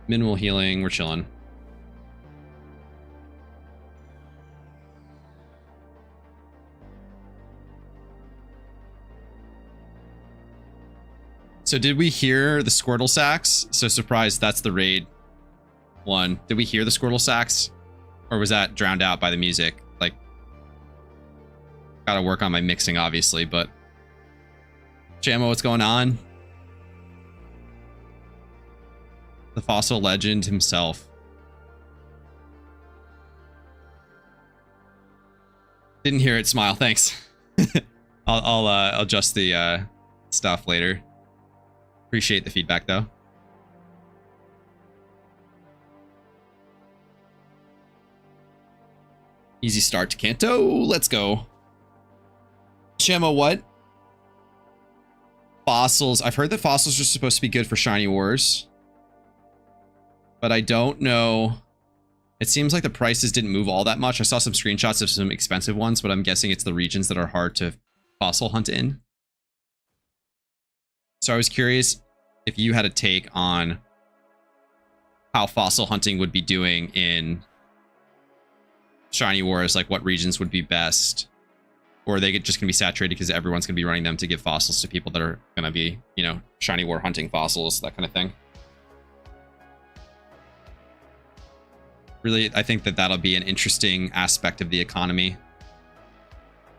S1: Minimal healing. We're chilling. So did we hear the Squirtle Sacks? So surprised that's the raid one. Did we hear the Squirtle Sacks? Or was that drowned out by the music? Like, gotta work on my mixing, obviously, but... Jammo, what's going on? The fossil legend himself. Didn't hear it, smile, thanks. I'll adjust the stuff later. Appreciate the feedback, though. Easy start to Kanto. Let's go. Shamo, what? Fossils. I've heard that fossils are supposed to be good for Shiny Wars. But I don't know. It seems like the prices didn't move all that much. I saw some screenshots of some expensive ones, but I'm guessing it's the regions that are hard to fossil hunt in. So I was curious if you had a take on how fossil hunting would be doing in Shiny Wars, like what regions would be best, or are they just going to be saturated because everyone's going to be running them to give fossils to people that are going to be, you know, Shiny War hunting fossils, that kind of thing. Really, I think that that'll be an interesting aspect of the economy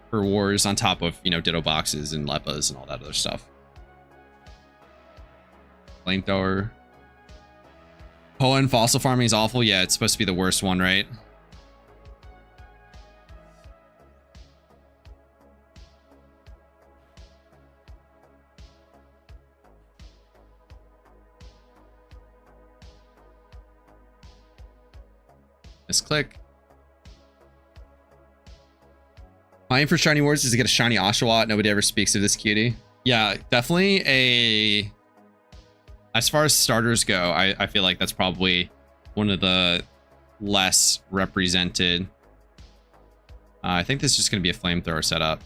S1: for Wars on top of, you know, Ditto boxes and Leppas and all that other stuff. Flamethrower. Hoenn fossil farming is awful. Yeah, it's supposed to be the worst one, right? Misclick. My aim for Shiny Wars is to get a shiny Oshawott. Nobody ever speaks of this cutie. Yeah, definitely a... As far as starters go, I feel like that's probably one of the less represented. I think this is just going to be a Flamethrower setup.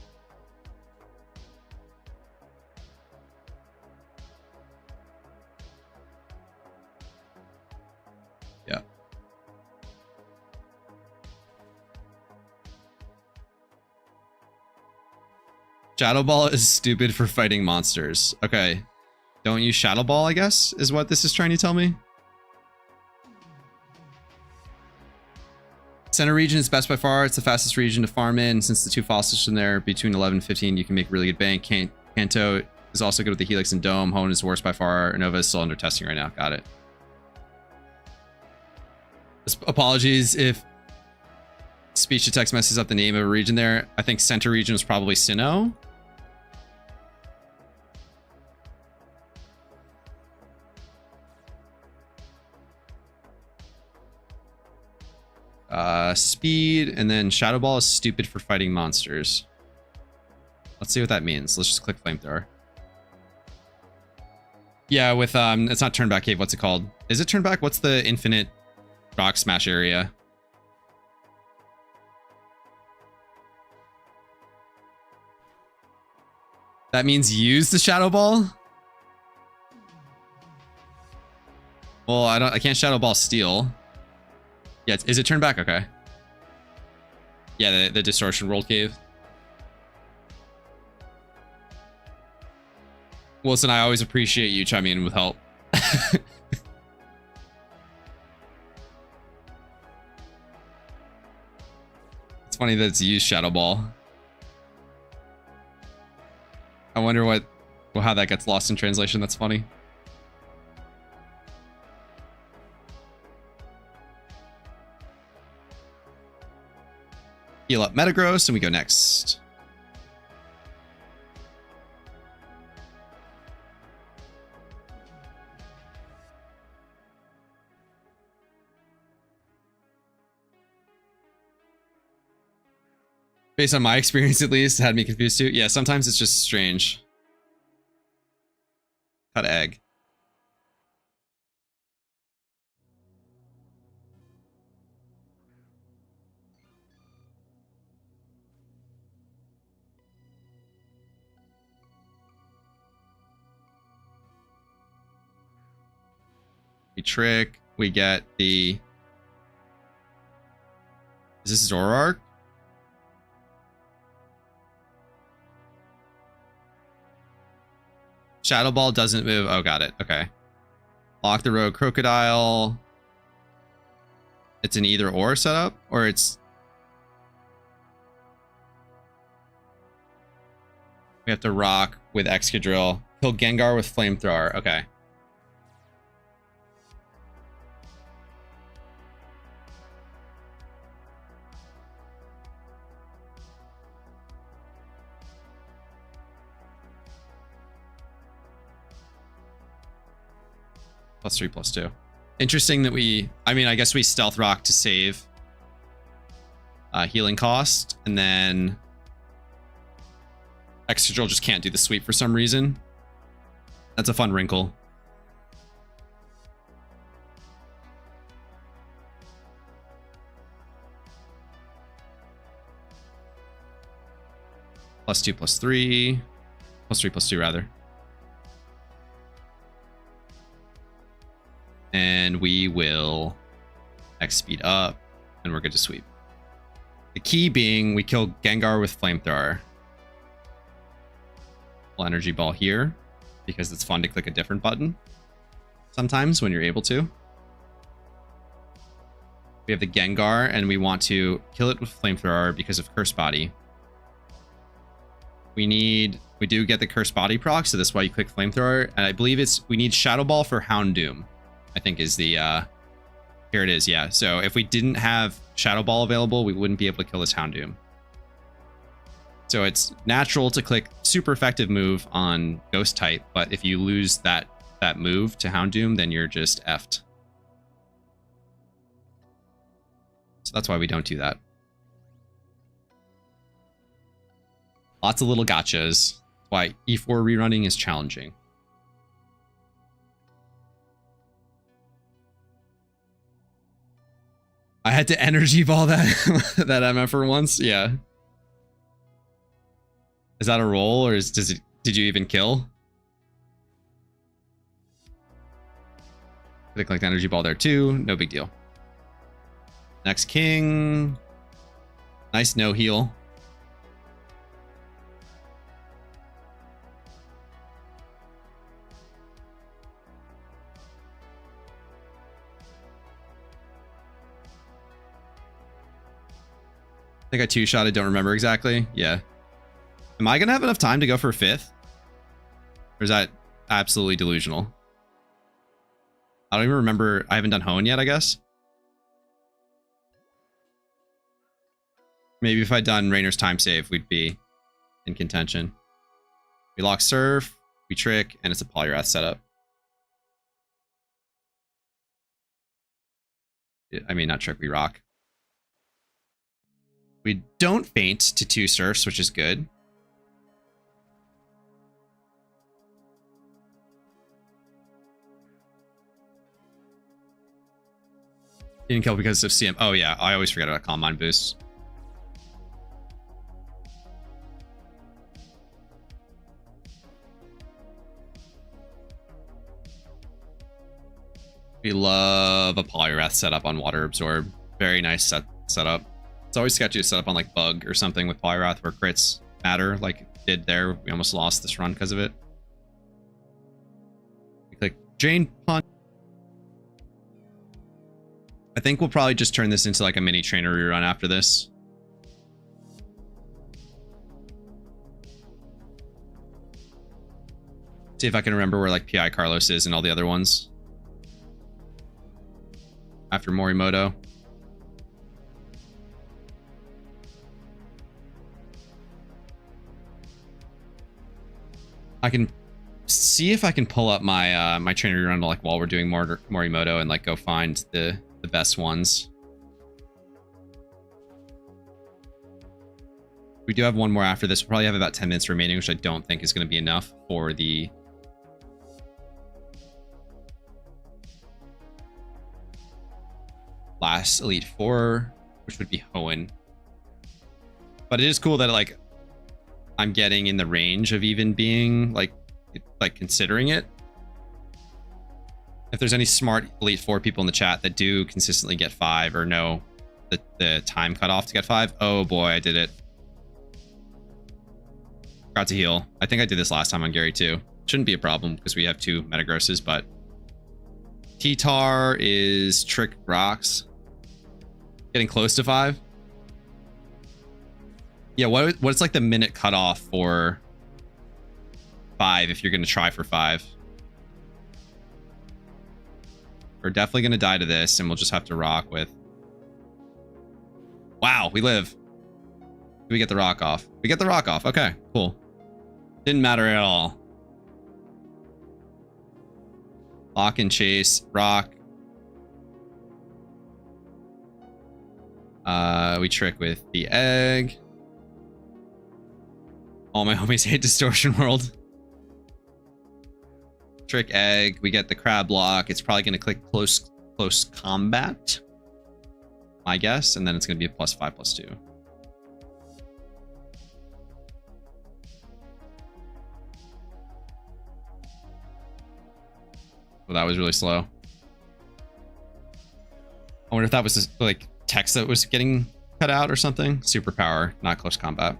S1: Yeah. Shadow Ball is stupid for fighting monsters. Okay. Don't use Shadow Ball, I guess, is what this is trying to tell me. Center region is best by far. It's the fastest region to farm in. Since the two fossils from there between 11 and 15, you can make really good bank. Kanto is also good with the Helix and Dome. Hoenn is worst by far. Nova is still under testing right now. Got it. Apologies if speech to text messes up the name of a region there. I think center region was probably Sinnoh. Speed, and then Shadow Ball is stupid for fighting monsters. Let's see what that means. Let's just click Flamethrower. Yeah, with it's not Turnback Cave. What's it called? Is it Turnback? What's the infinite rock smash area? That means use the Shadow Ball? Well, I can't Shadow Ball Steel. Yeah, is it turned back? Okay. Yeah, the Distortion World Cave. Wilson, I always appreciate you chiming in with help. It's funny that it's used Shadow Ball. I wonder how that gets lost in translation. That's funny. Heal up Metagross, and we go next. Based on my experience, at least, it had me confused too. Yeah, sometimes it's just strange. Cut egg. We trick. We get the... Is this Zoroark? Shadow Ball doesn't move. Oh, got it. Okay. Lock the Road Crocodile. It's an either or setup, or it's... We have to rock with Excadrill. Kill Gengar with Flamethrower. Okay. +3/+2. Interesting that we... I mean, I guess we Stealth Rock to save healing cost, and then Excadrill just can't do the sweep for some reason. That's a fun wrinkle. +2/+3. +3/+2 rather. And we will X speed up, and we're good to sweep. The key being we kill Gengar with Flamethrower. We'll Energy Ball here, because it's fun to click a different button sometimes when you're able to. We have the Gengar, and we want to kill it with Flamethrower because of Curse Body. We do get the Curse Body proc, so that's why you click Flamethrower. And I believe we need Shadow Ball for Houndoom, I think is the, here it is, yeah. So if we didn't have Shadow Ball available, we wouldn't be able to kill this Houndoom. So it's natural to click super effective move on Ghost type, but if you lose that move to Houndoom, then you're just effed. So that's why we don't do that. Lots of little gotchas. That's why E4 rerunning is challenging. I had to Energy Ball that MFR once. Yeah. Is that a roll, or did you even kill? Click like the Energy Ball there too. No big deal. Next king. Nice no heal. I think I two-shot, I don't remember exactly. Yeah. Am I going to have enough time to go for a 5th? Or is that absolutely delusional? I don't even remember. I haven't done Hone yet, I guess. Maybe if I'd done Rainer's time save, we'd be in contention. We lock Surf, we trick, and it's a Polyrath setup. I mean, not trick, we rock. We don't faint to 2 Surfs, which is good. Didn't kill because of CM. Oh yeah, I always forget about Calm Mind boosts. We love a Polyrath setup on Water Absorb. Very nice setup. It's always sketchy to set up on like Bug or something with Polyrath where crits matter, like it did there. We almost lost this run because of it. We click Drain Punch. I think we'll probably just turn this into like a mini trainer rerun after this. See if I can remember where like PI Carlos is and all the other ones. After Morimoto. I can see if I can pull up my my trainer rerun like while we're doing Morimoto and like go find the best ones. We do have one more after this. We'll probably have about 10 minutes remaining, which I don't think is going to be enough for the last Elite Four, which would be Hoenn. But it is cool that like I'm getting in the range of even being like considering it. If there's any smart Elite Four people in the chat that do consistently get 5 or know the time cutoff to get 5, oh boy, I did it. Forgot to heal. I think I did this last time on Gary too. Shouldn't be a problem because we have 2 Metagrosses, but T-Tar is Trick Rocks. Getting close to 5. Yeah, what's like the minute cutoff for 5 if you're going to try for 5? We're definitely going to die to this, and we'll just have to rock with... Wow, we live. We get the rock off. We get the rock off. Okay, cool. Didn't matter at all. Lock and chase. Rock. We trick with the egg. All my homies hate Distortion World. Trick egg. We get the crab lock. It's probably going to click close combat, I guess, and then it's going to be a +5/+2. Well, that was really slow. I wonder if that was just, like text that was getting cut out or something. Superpower, not close combat.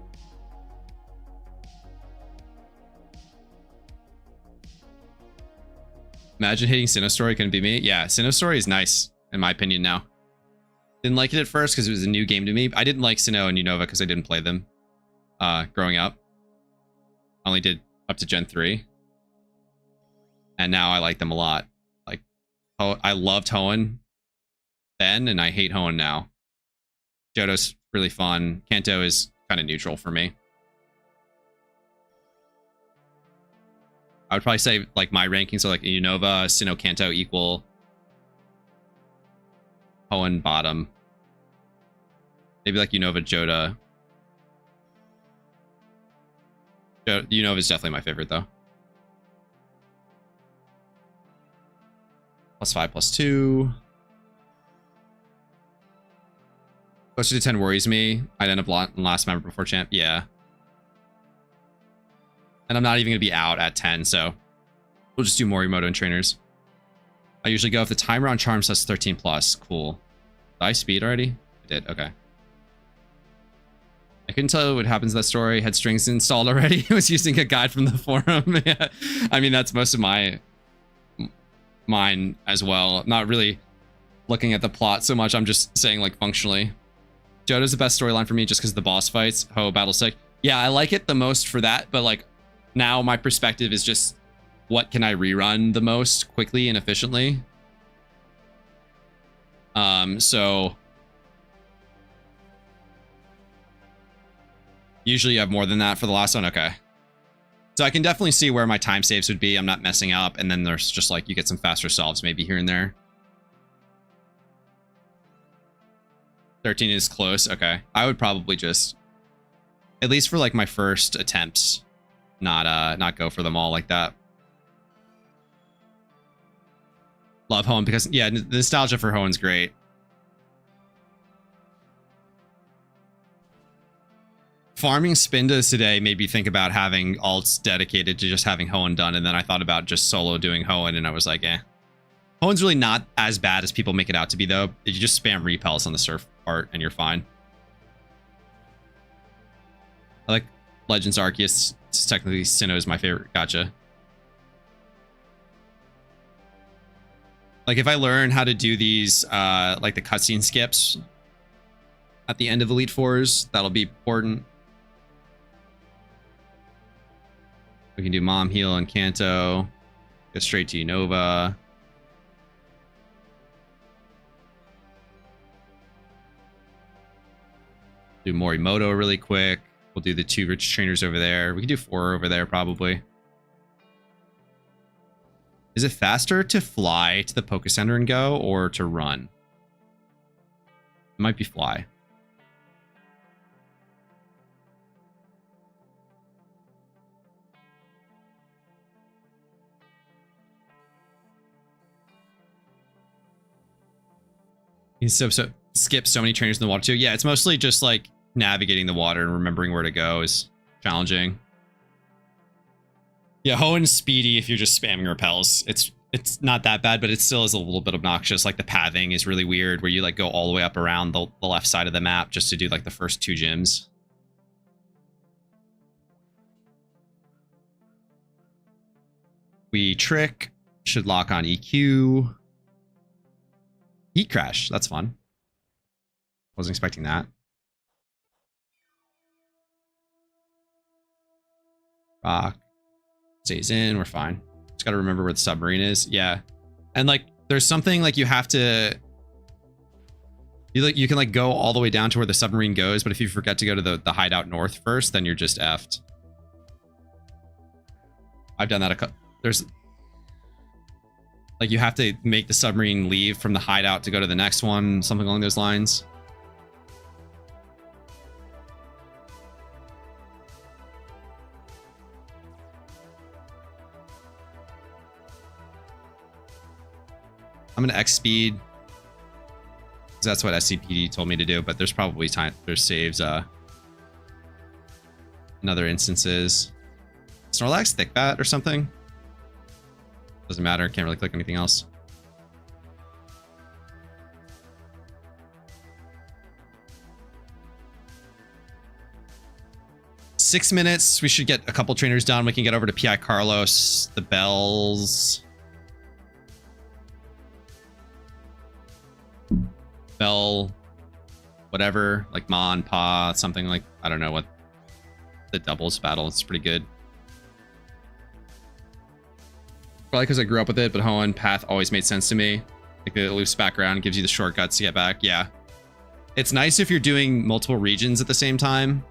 S1: Imagine hitting Sinnoh Story couldn't be me. Yeah, Sinnoh Story is nice, in my opinion now. Didn't like it at first because it was a new game to me. I didn't like Sinnoh and Unova because I didn't play them growing up. I only did up to Gen 3. And now I like them a lot. Like, oh, I loved Hoenn then, and I hate Hoenn now. Johto's really fun. Kanto is kind of neutral for me. I would probably say like my rankings are like Unova, Sinnoh, Kanto equal. Hoenn bottom. Maybe like Unova, Johto. Unova is definitely my favorite though. +5/+2. Closer to 10 worries me. I'd end up last member before champ. Yeah. And I'm not even going to be out at 10, so we'll just do Morimoto and trainers. I usually go if the timer on charm says 13+. Cool. Did I speed already? I did. Okay. I couldn't tell you what happens in that story. Had strings installed already. I was using a guide from the forum. Yeah. I mean, that's most of mine as well. Not really looking at the plot so much. I'm just saying like functionally. Johto's the best storyline for me just because of the boss fights. Ho, battle sick. Yeah, I like it the most for that, but like now my perspective is just what can I rerun the most quickly and efficiently. So usually you have more than that for the last one. Okay. So I can definitely see where my time saves would be. I'm not messing up. And then there's just like, you get some faster solves maybe here and there. 13 is close. Okay. I would probably just, at least for like my first attempts, not go for them all like that. Love Hoenn because, yeah, the nostalgia for Hoenn's great. Farming Spindas today made me think about having alts dedicated to just having Hoenn done, and then I thought about just solo doing Hoenn, and I was like, eh. Hoenn's really not as bad as people make it out to be, though. You just spam repels on the surf part, and you're fine. I like Legends Arceus. It's technically Sinnoh is my favorite. Gotcha. Like, if I learn how to do these, like the cutscene skips at the end of Elite Fours, that'll be important. We can do Mom Heal and Kanto. Go straight to Unova. Do Morimoto really quick. We'll do the 2 rich trainers over there. We can do 4 over there probably. Is it faster to fly to the Poke Center and go, or to run? It might be fly. You skip so many trainers in the water too. Yeah, it's mostly just like navigating the water and remembering where to go is challenging. Yeah, Hoenn speedy if you're just spamming repels. It's not that bad, but it still is a little bit obnoxious. Like the pathing is really weird where you like go all the way up around the left side of the map just to do like the first 2 gyms. We trick, should lock on EQ. Heat crash, that's fun. Wasn't expecting that. Rock stays in, we're fine. Just gotta remember where the submarine is. Yeah. And like there's something like you have to you can like go all the way down to where the submarine goes, but if you forget to go to the hideout north first, then you're just effed. I've done that a couple. There's like you have to make the submarine leave from the hideout to go to the next one, something along those lines. I'm gonna X speed because that's what SCPD told me to do, but there's probably time there's saves in other instances. Snorlax, thick bat or something. Doesn't matter, can't really click anything else. Six minutes, we should get a couple trainers done. We can get over to PI Carlos, the bells. Bell, whatever, like Ma and Pa, something like, I don't know what the doubles battle. It's pretty good. Probably because I grew up with it, but Hoenn path always made sense to me. Like the loose background gives you the shortcuts to get back. Yeah. It's nice if you're doing multiple regions at the same time.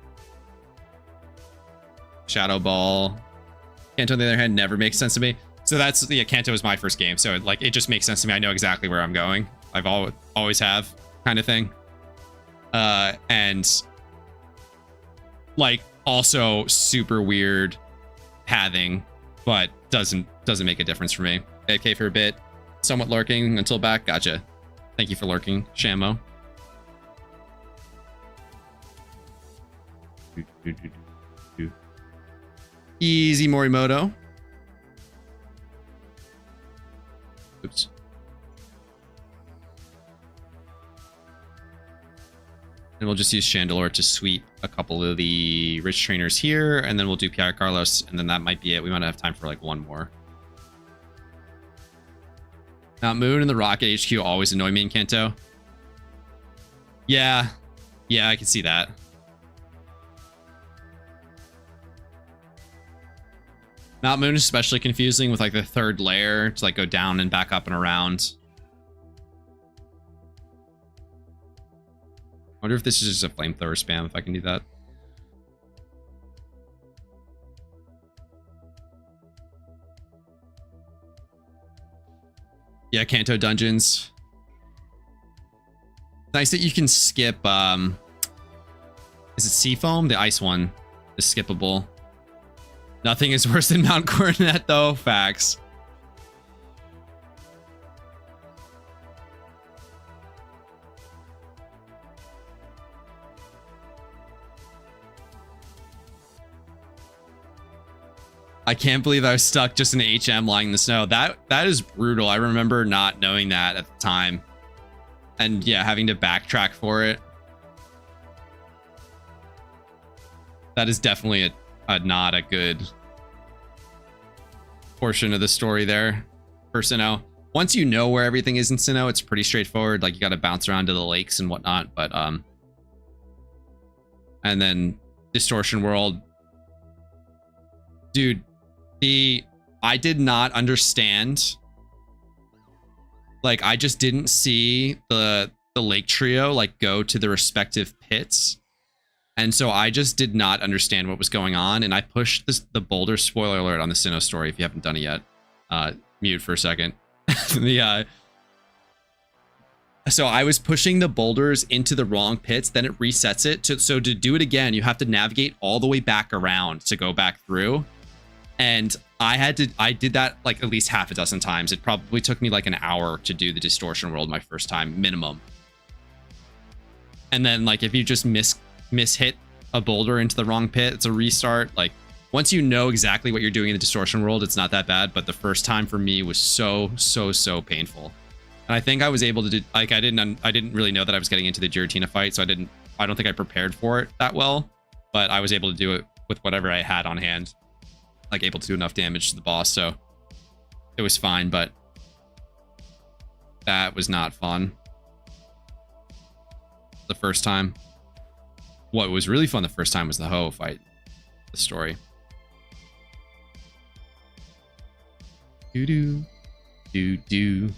S1: Shadow Ball. Kanto, on the other hand, never makes sense to me. So that's, yeah, Kanto is my first game. So like, it just makes sense to me. I know exactly where I'm going. I've always have kind of thing. And like also super weird pathing, but doesn't make a difference for me. AFK for a bit, somewhat lurking until back. Gotcha. Thank you for lurking, Shamo. Easy Morimoto. Oops. And we'll just use Chandelure to sweep a couple of the rich trainers here, and then we'll do Pierre Carlos, and then that might be it. We might have time for like one more. Mount Moon and the Rocket HQ always annoy me in Kanto. Yeah, I can see that. Mount Moon is especially confusing with like the third layer to like go down and back up and around. I wonder if this is just a flamethrower spam, if I can do that. Yeah, Kanto dungeons. Nice that you can skip, is it Seafoam? The ice one is skippable. Nothing is worse than Mount Coronet though, facts. I can't believe I was stuck just in HM lying in the snow. That is brutal. I remember not knowing that at the time. And yeah, having to backtrack for it. That is definitely not a good portion of the story there for Sinnoh. Once you know where everything is in Sinnoh, it's pretty straightforward. Like you got to bounce around to the lakes and whatnot. But and then Distortion World. Dude, I did not understand. Like, I just didn't see the lake trio like go to the respective pits. And so I just did not understand what was going on. And I pushed the boulder, spoiler alert on the Sinnoh story if you haven't done it yet. Mute for a second. So I was pushing the boulders into the wrong pits, then it resets it. So to do it again, you have to navigate all the way back around to go back through. And I did that like at least half a dozen times. It probably took me like an hour to do the Distortion World my first time minimum. And then like if you just miss hit a boulder into the wrong pit, it's a restart. Like once you know exactly what you're doing in the distortion world, it's not that bad. But the first time for me was so painful. And I think I was able to do, like, I didn't really know that I was getting into the Giratina fight, so I don't think I prepared for it that well, but I was able to do it with whatever I had on hand, like able to do enough damage to the boss, so it was fine, but that was not fun the first time. What was really fun the first time was the Ho fight, the story. Do do do.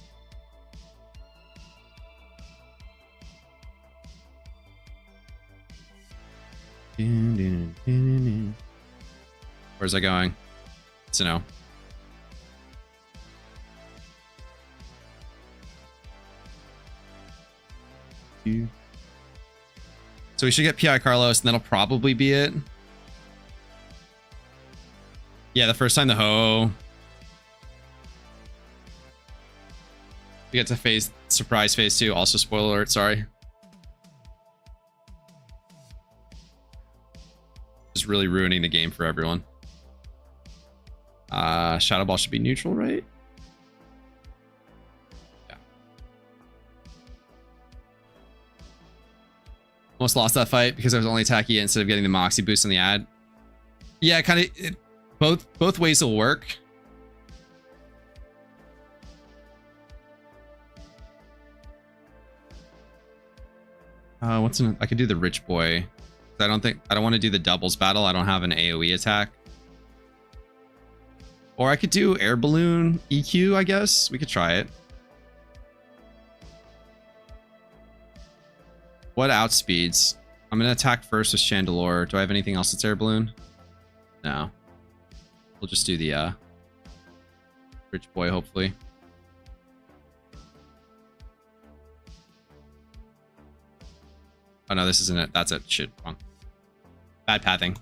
S1: Where's that going? It's a no. So we should get PI Carlos, and that'll probably be it. Yeah, the first time the Ho. We get to surprise phase 2. Also, spoiler alert, sorry. Just really ruining the game for everyone. Shadow Ball should be neutral, right? Yeah. Almost lost that fight because I was only attacking it instead of getting the Moxie boost on the ad. Yeah, kind of. Both ways will work. I could do the Rich Boy. I don't want to do the doubles battle. I don't have an AoE attack. Or I could do Air Balloon EQ, I guess. We could try it. What outspeeds? I'm going to attack first with Chandelure. Do I have anything else that's Air Balloon? No. We'll just do the Rich Boy, hopefully. Oh no, this isn't it. That's it. Shit, wrong. Bad pathing.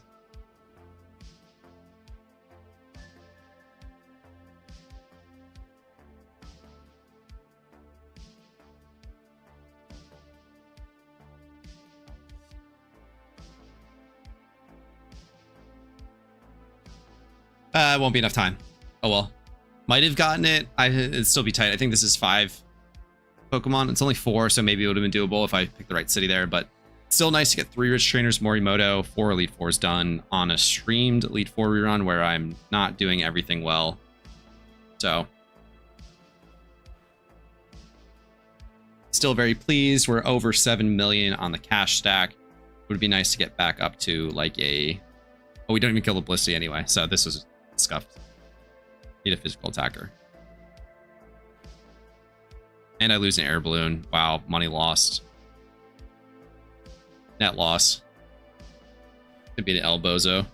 S1: It won't be enough time. Oh well. Might have gotten it. It'd still be tight. I think this is 5 Pokemon. It's only 4, so maybe it would have been doable if I picked the right city there, but still nice to get 3 Rich Trainers, Morimoto, 4 Elite Fours done on a streamed Elite Four rerun where I'm not doing everything well. So still very pleased. We're over 7 million on the cash stack. Would be nice to get back up to like a... Oh, we don't even kill the Blissey anyway, so this was scuffed. Need a physical attacker. And I lose an Air Balloon. Wow, money lost. Net loss. Could be the Elbozo.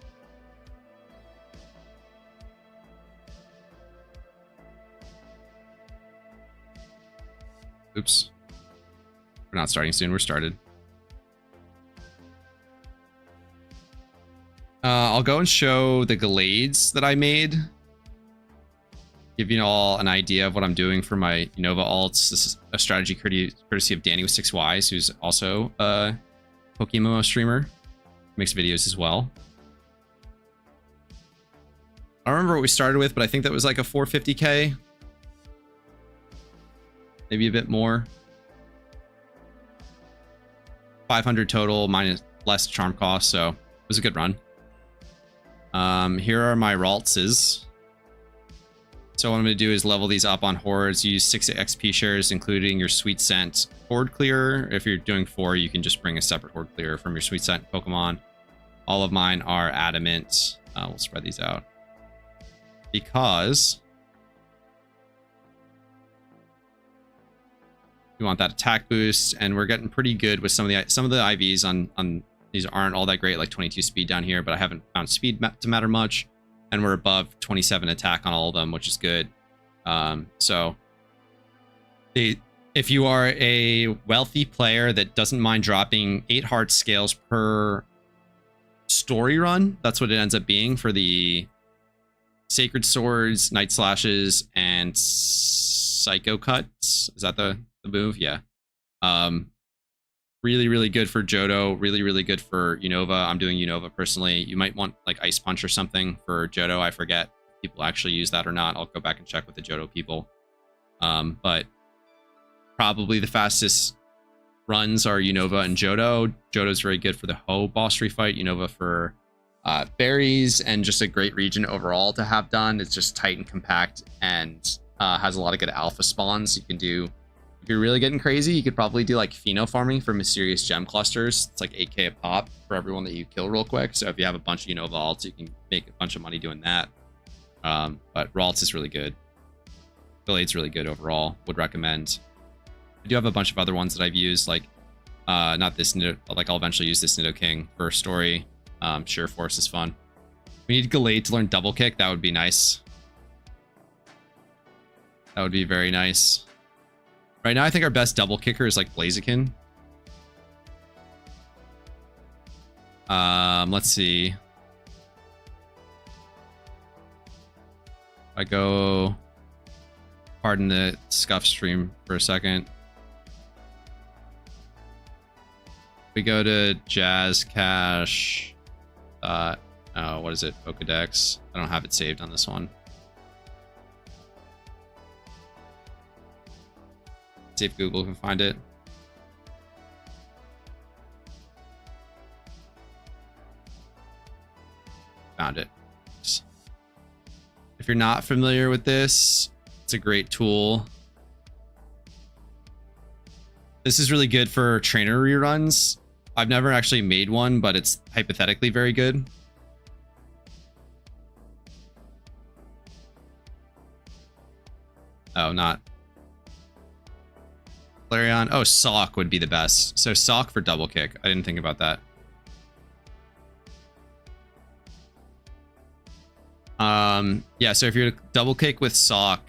S1: Oops. We're not starting soon. We're started. I'll go and show the Glades that I made. Give you all an idea of what I'm doing for my Nova alts. This is a strategy courtesy of Danny with 6Ys, who's also a PokeMMO streamer. Makes videos as well. I don't remember what we started with, but I think that was like a 450k. Maybe a bit more. 500 total, minus less charm cost, so it was a good run. Here are my Raltses. So what I'm going to do is level these up on hordes. Use 6 XP shares, including your Sweet Scent horde clearer. If you're doing 4, you can just bring a separate horde clearer from your Sweet Scent Pokemon. All of mine are adamant. We'll spread these out because we want that attack boost, and we're getting pretty good with some of the IVs on these aren't all that great, like 22 speed down here, but I haven't found speed to matter much. And we're above 27 attack on all of them, which is good. So if you are a wealthy player that doesn't mind dropping 8 heart scales per story run, that's what it ends up being for the Sacred Swords, Night Slashes, and Psycho Cuts. Is that the move? Yeah. Really good for Johto. Really good for Unova. I'm doing Unova personally. You might want like Ice Punch or something for Johto. I forget if people actually use that or not. I'll go back and check with the Johto people. But probably the fastest runs are Unova and Johto. Johto's very good for the Ho boss fight. Unova for berries, and just a great region overall to have done. It's just tight and compact, and has a lot of good alpha spawns. You can do, if you're really getting crazy, you could probably do like pheno farming for mysterious gem clusters. It's like 8k a pop for everyone that you kill real quick. So if you have a bunch of Unova alts, you can make a bunch of money doing that. But Ralts is really good. Gallade's really good overall. Would recommend. I do have a bunch of other ones that I've used, like not this Nido, like I'll eventually use this Nidoking for story. Sheer Force is fun. We need Gallade to learn double kick. That would be nice. That would be very nice. Right now, I think our best double kicker is like Blaziken. Let's see. I go, pardon the scuff stream for a second. We go to Jazz Cash. Oh, what is it? Pokedex. I don't have it saved on this one. See if Google can find it. Found it. If you're not familiar with this, it's a great tool. This is really good for trainer reruns. I've never actually made one, but it's hypothetically very good. Oh, not Flareon. Oh, Sock would be the best. So Sock for double kick. I didn't think about that. Yeah, so if you're double kick with Sock,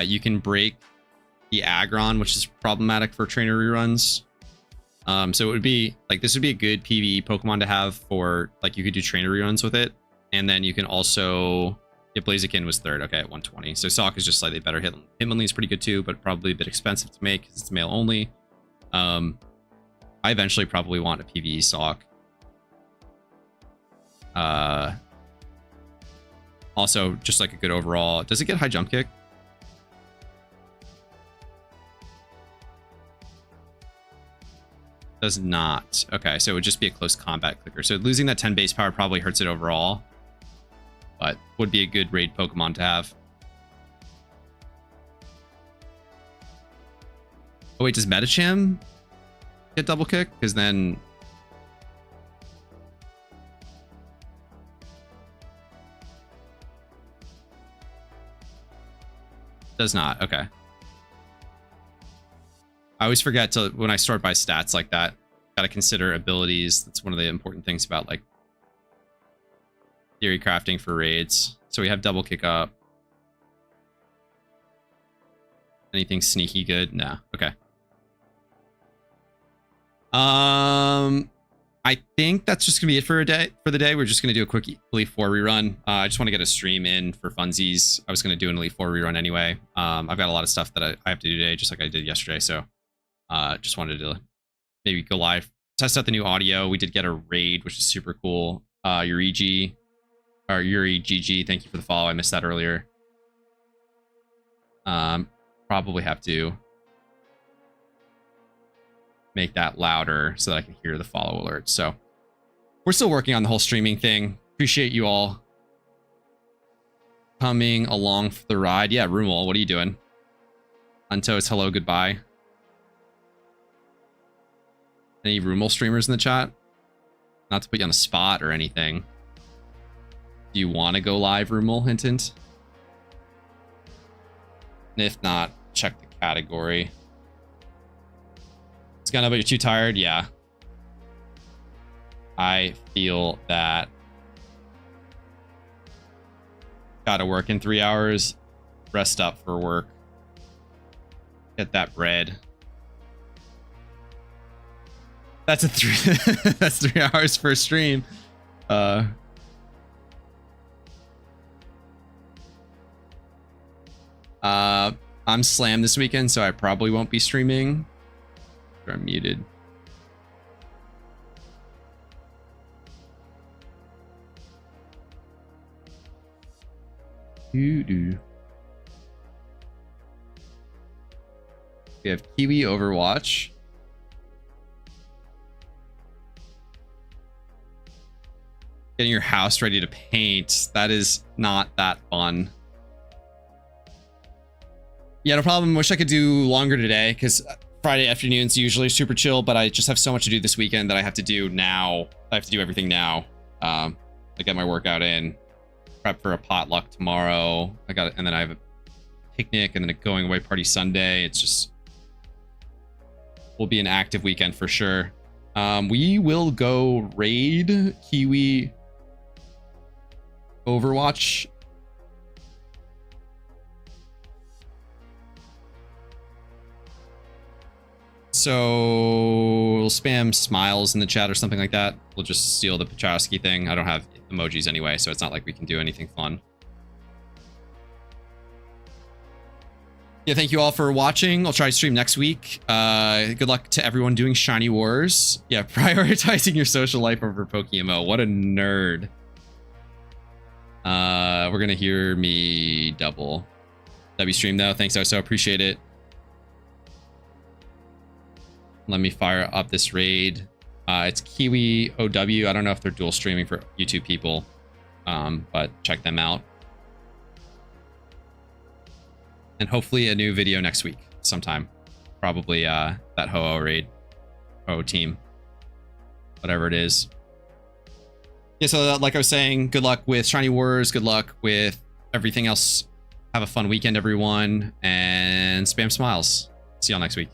S1: you can break the Aggron, which is problematic for trainer reruns. So it would be like, this would be a good PvE Pokemon to have for, like, you could do trainer reruns with it. And then you can also, yeah, Blaziken was third, okay, at 120. So Sock is just slightly better. Hitmonlee is pretty good too, but probably a bit expensive to make because it's male only. I eventually probably want a PvE Sock. Also, just like a good overall. Does it get high jump kick? Does not. Okay, so it would just be a close combat clicker. So losing that 10 base power probably hurts it overall, but would be a good raid Pokemon to have. Oh wait, does Medicham get double kick? Because then does not. Okay. I always forget to, when I sort by stats like that, gotta consider abilities. That's one of the important things about like theory crafting for raids. So we have double kick up. Anything sneaky good? No. Okay. I think that's just gonna be it for the day. We're just gonna do a quick Elite 4 rerun. I just want to get a stream in for funsies. I was gonna do an Elite 4 rerun anyway. I've got a lot of stuff that I have to do today, just like I did yesterday. So just wanted to maybe go live, test out the new audio. We did get a raid, which is super cool. Yuri GG, thank you for the follow. I missed that earlier. Probably have to make that louder so that I can hear the follow alerts. So we're still working on the whole streaming thing. Appreciate you all coming along for the ride. Yeah, Rumel, what are you doing? Unto's hello, goodbye. Any Rumel streamers in the chat? Not to put you on the spot or anything. Do you want to go live, Rumel? Hint, hint. And if not, check the category. It's gonna, but you're too tired. Yeah. I feel that. Gotta work in 3 hours. Rest up for work. Get that bread. That's a that's 3 hours for a stream. I'm slammed this weekend, so I probably won't be streaming. I'm muted. We have Kiwi Overwatch. Getting your house ready to paint. That is not that fun. Yeah, no problem. Wish I could do longer today because Friday afternoon's usually super chill, but I just have so much to do this weekend that I have to do now. I have to do everything now. I get my workout in, prep for a potluck tomorrow. And then I have a picnic and then a going away party Sunday. It's just will be an active weekend for sure. We will go raid Kiwi Overwatch. So we'll spam smiles in the chat or something like that. We'll just steal the Pachowski thing. I don't have emojis anyway, so it's not like we can do anything fun. Yeah, thank you all for watching. I'll try to stream next week. Good luck to everyone doing Shiny Wars. Yeah, prioritizing your social life over PokeMMO. What a nerd. We're gonna hear me double. W stream though. Thanks, Oso. Appreciate it. Let me fire up this raid. It's Kiwi OW. I don't know if they're dual streaming for YouTube people, but check them out. And hopefully a new video next week sometime. Probably that Ho-Oh raid. Ho-Oh team. Whatever it is. Yeah, so like I was saying, good luck with Shiny Wars. Good luck with everything else. Have a fun weekend, everyone. And spam smiles. See y'all next week.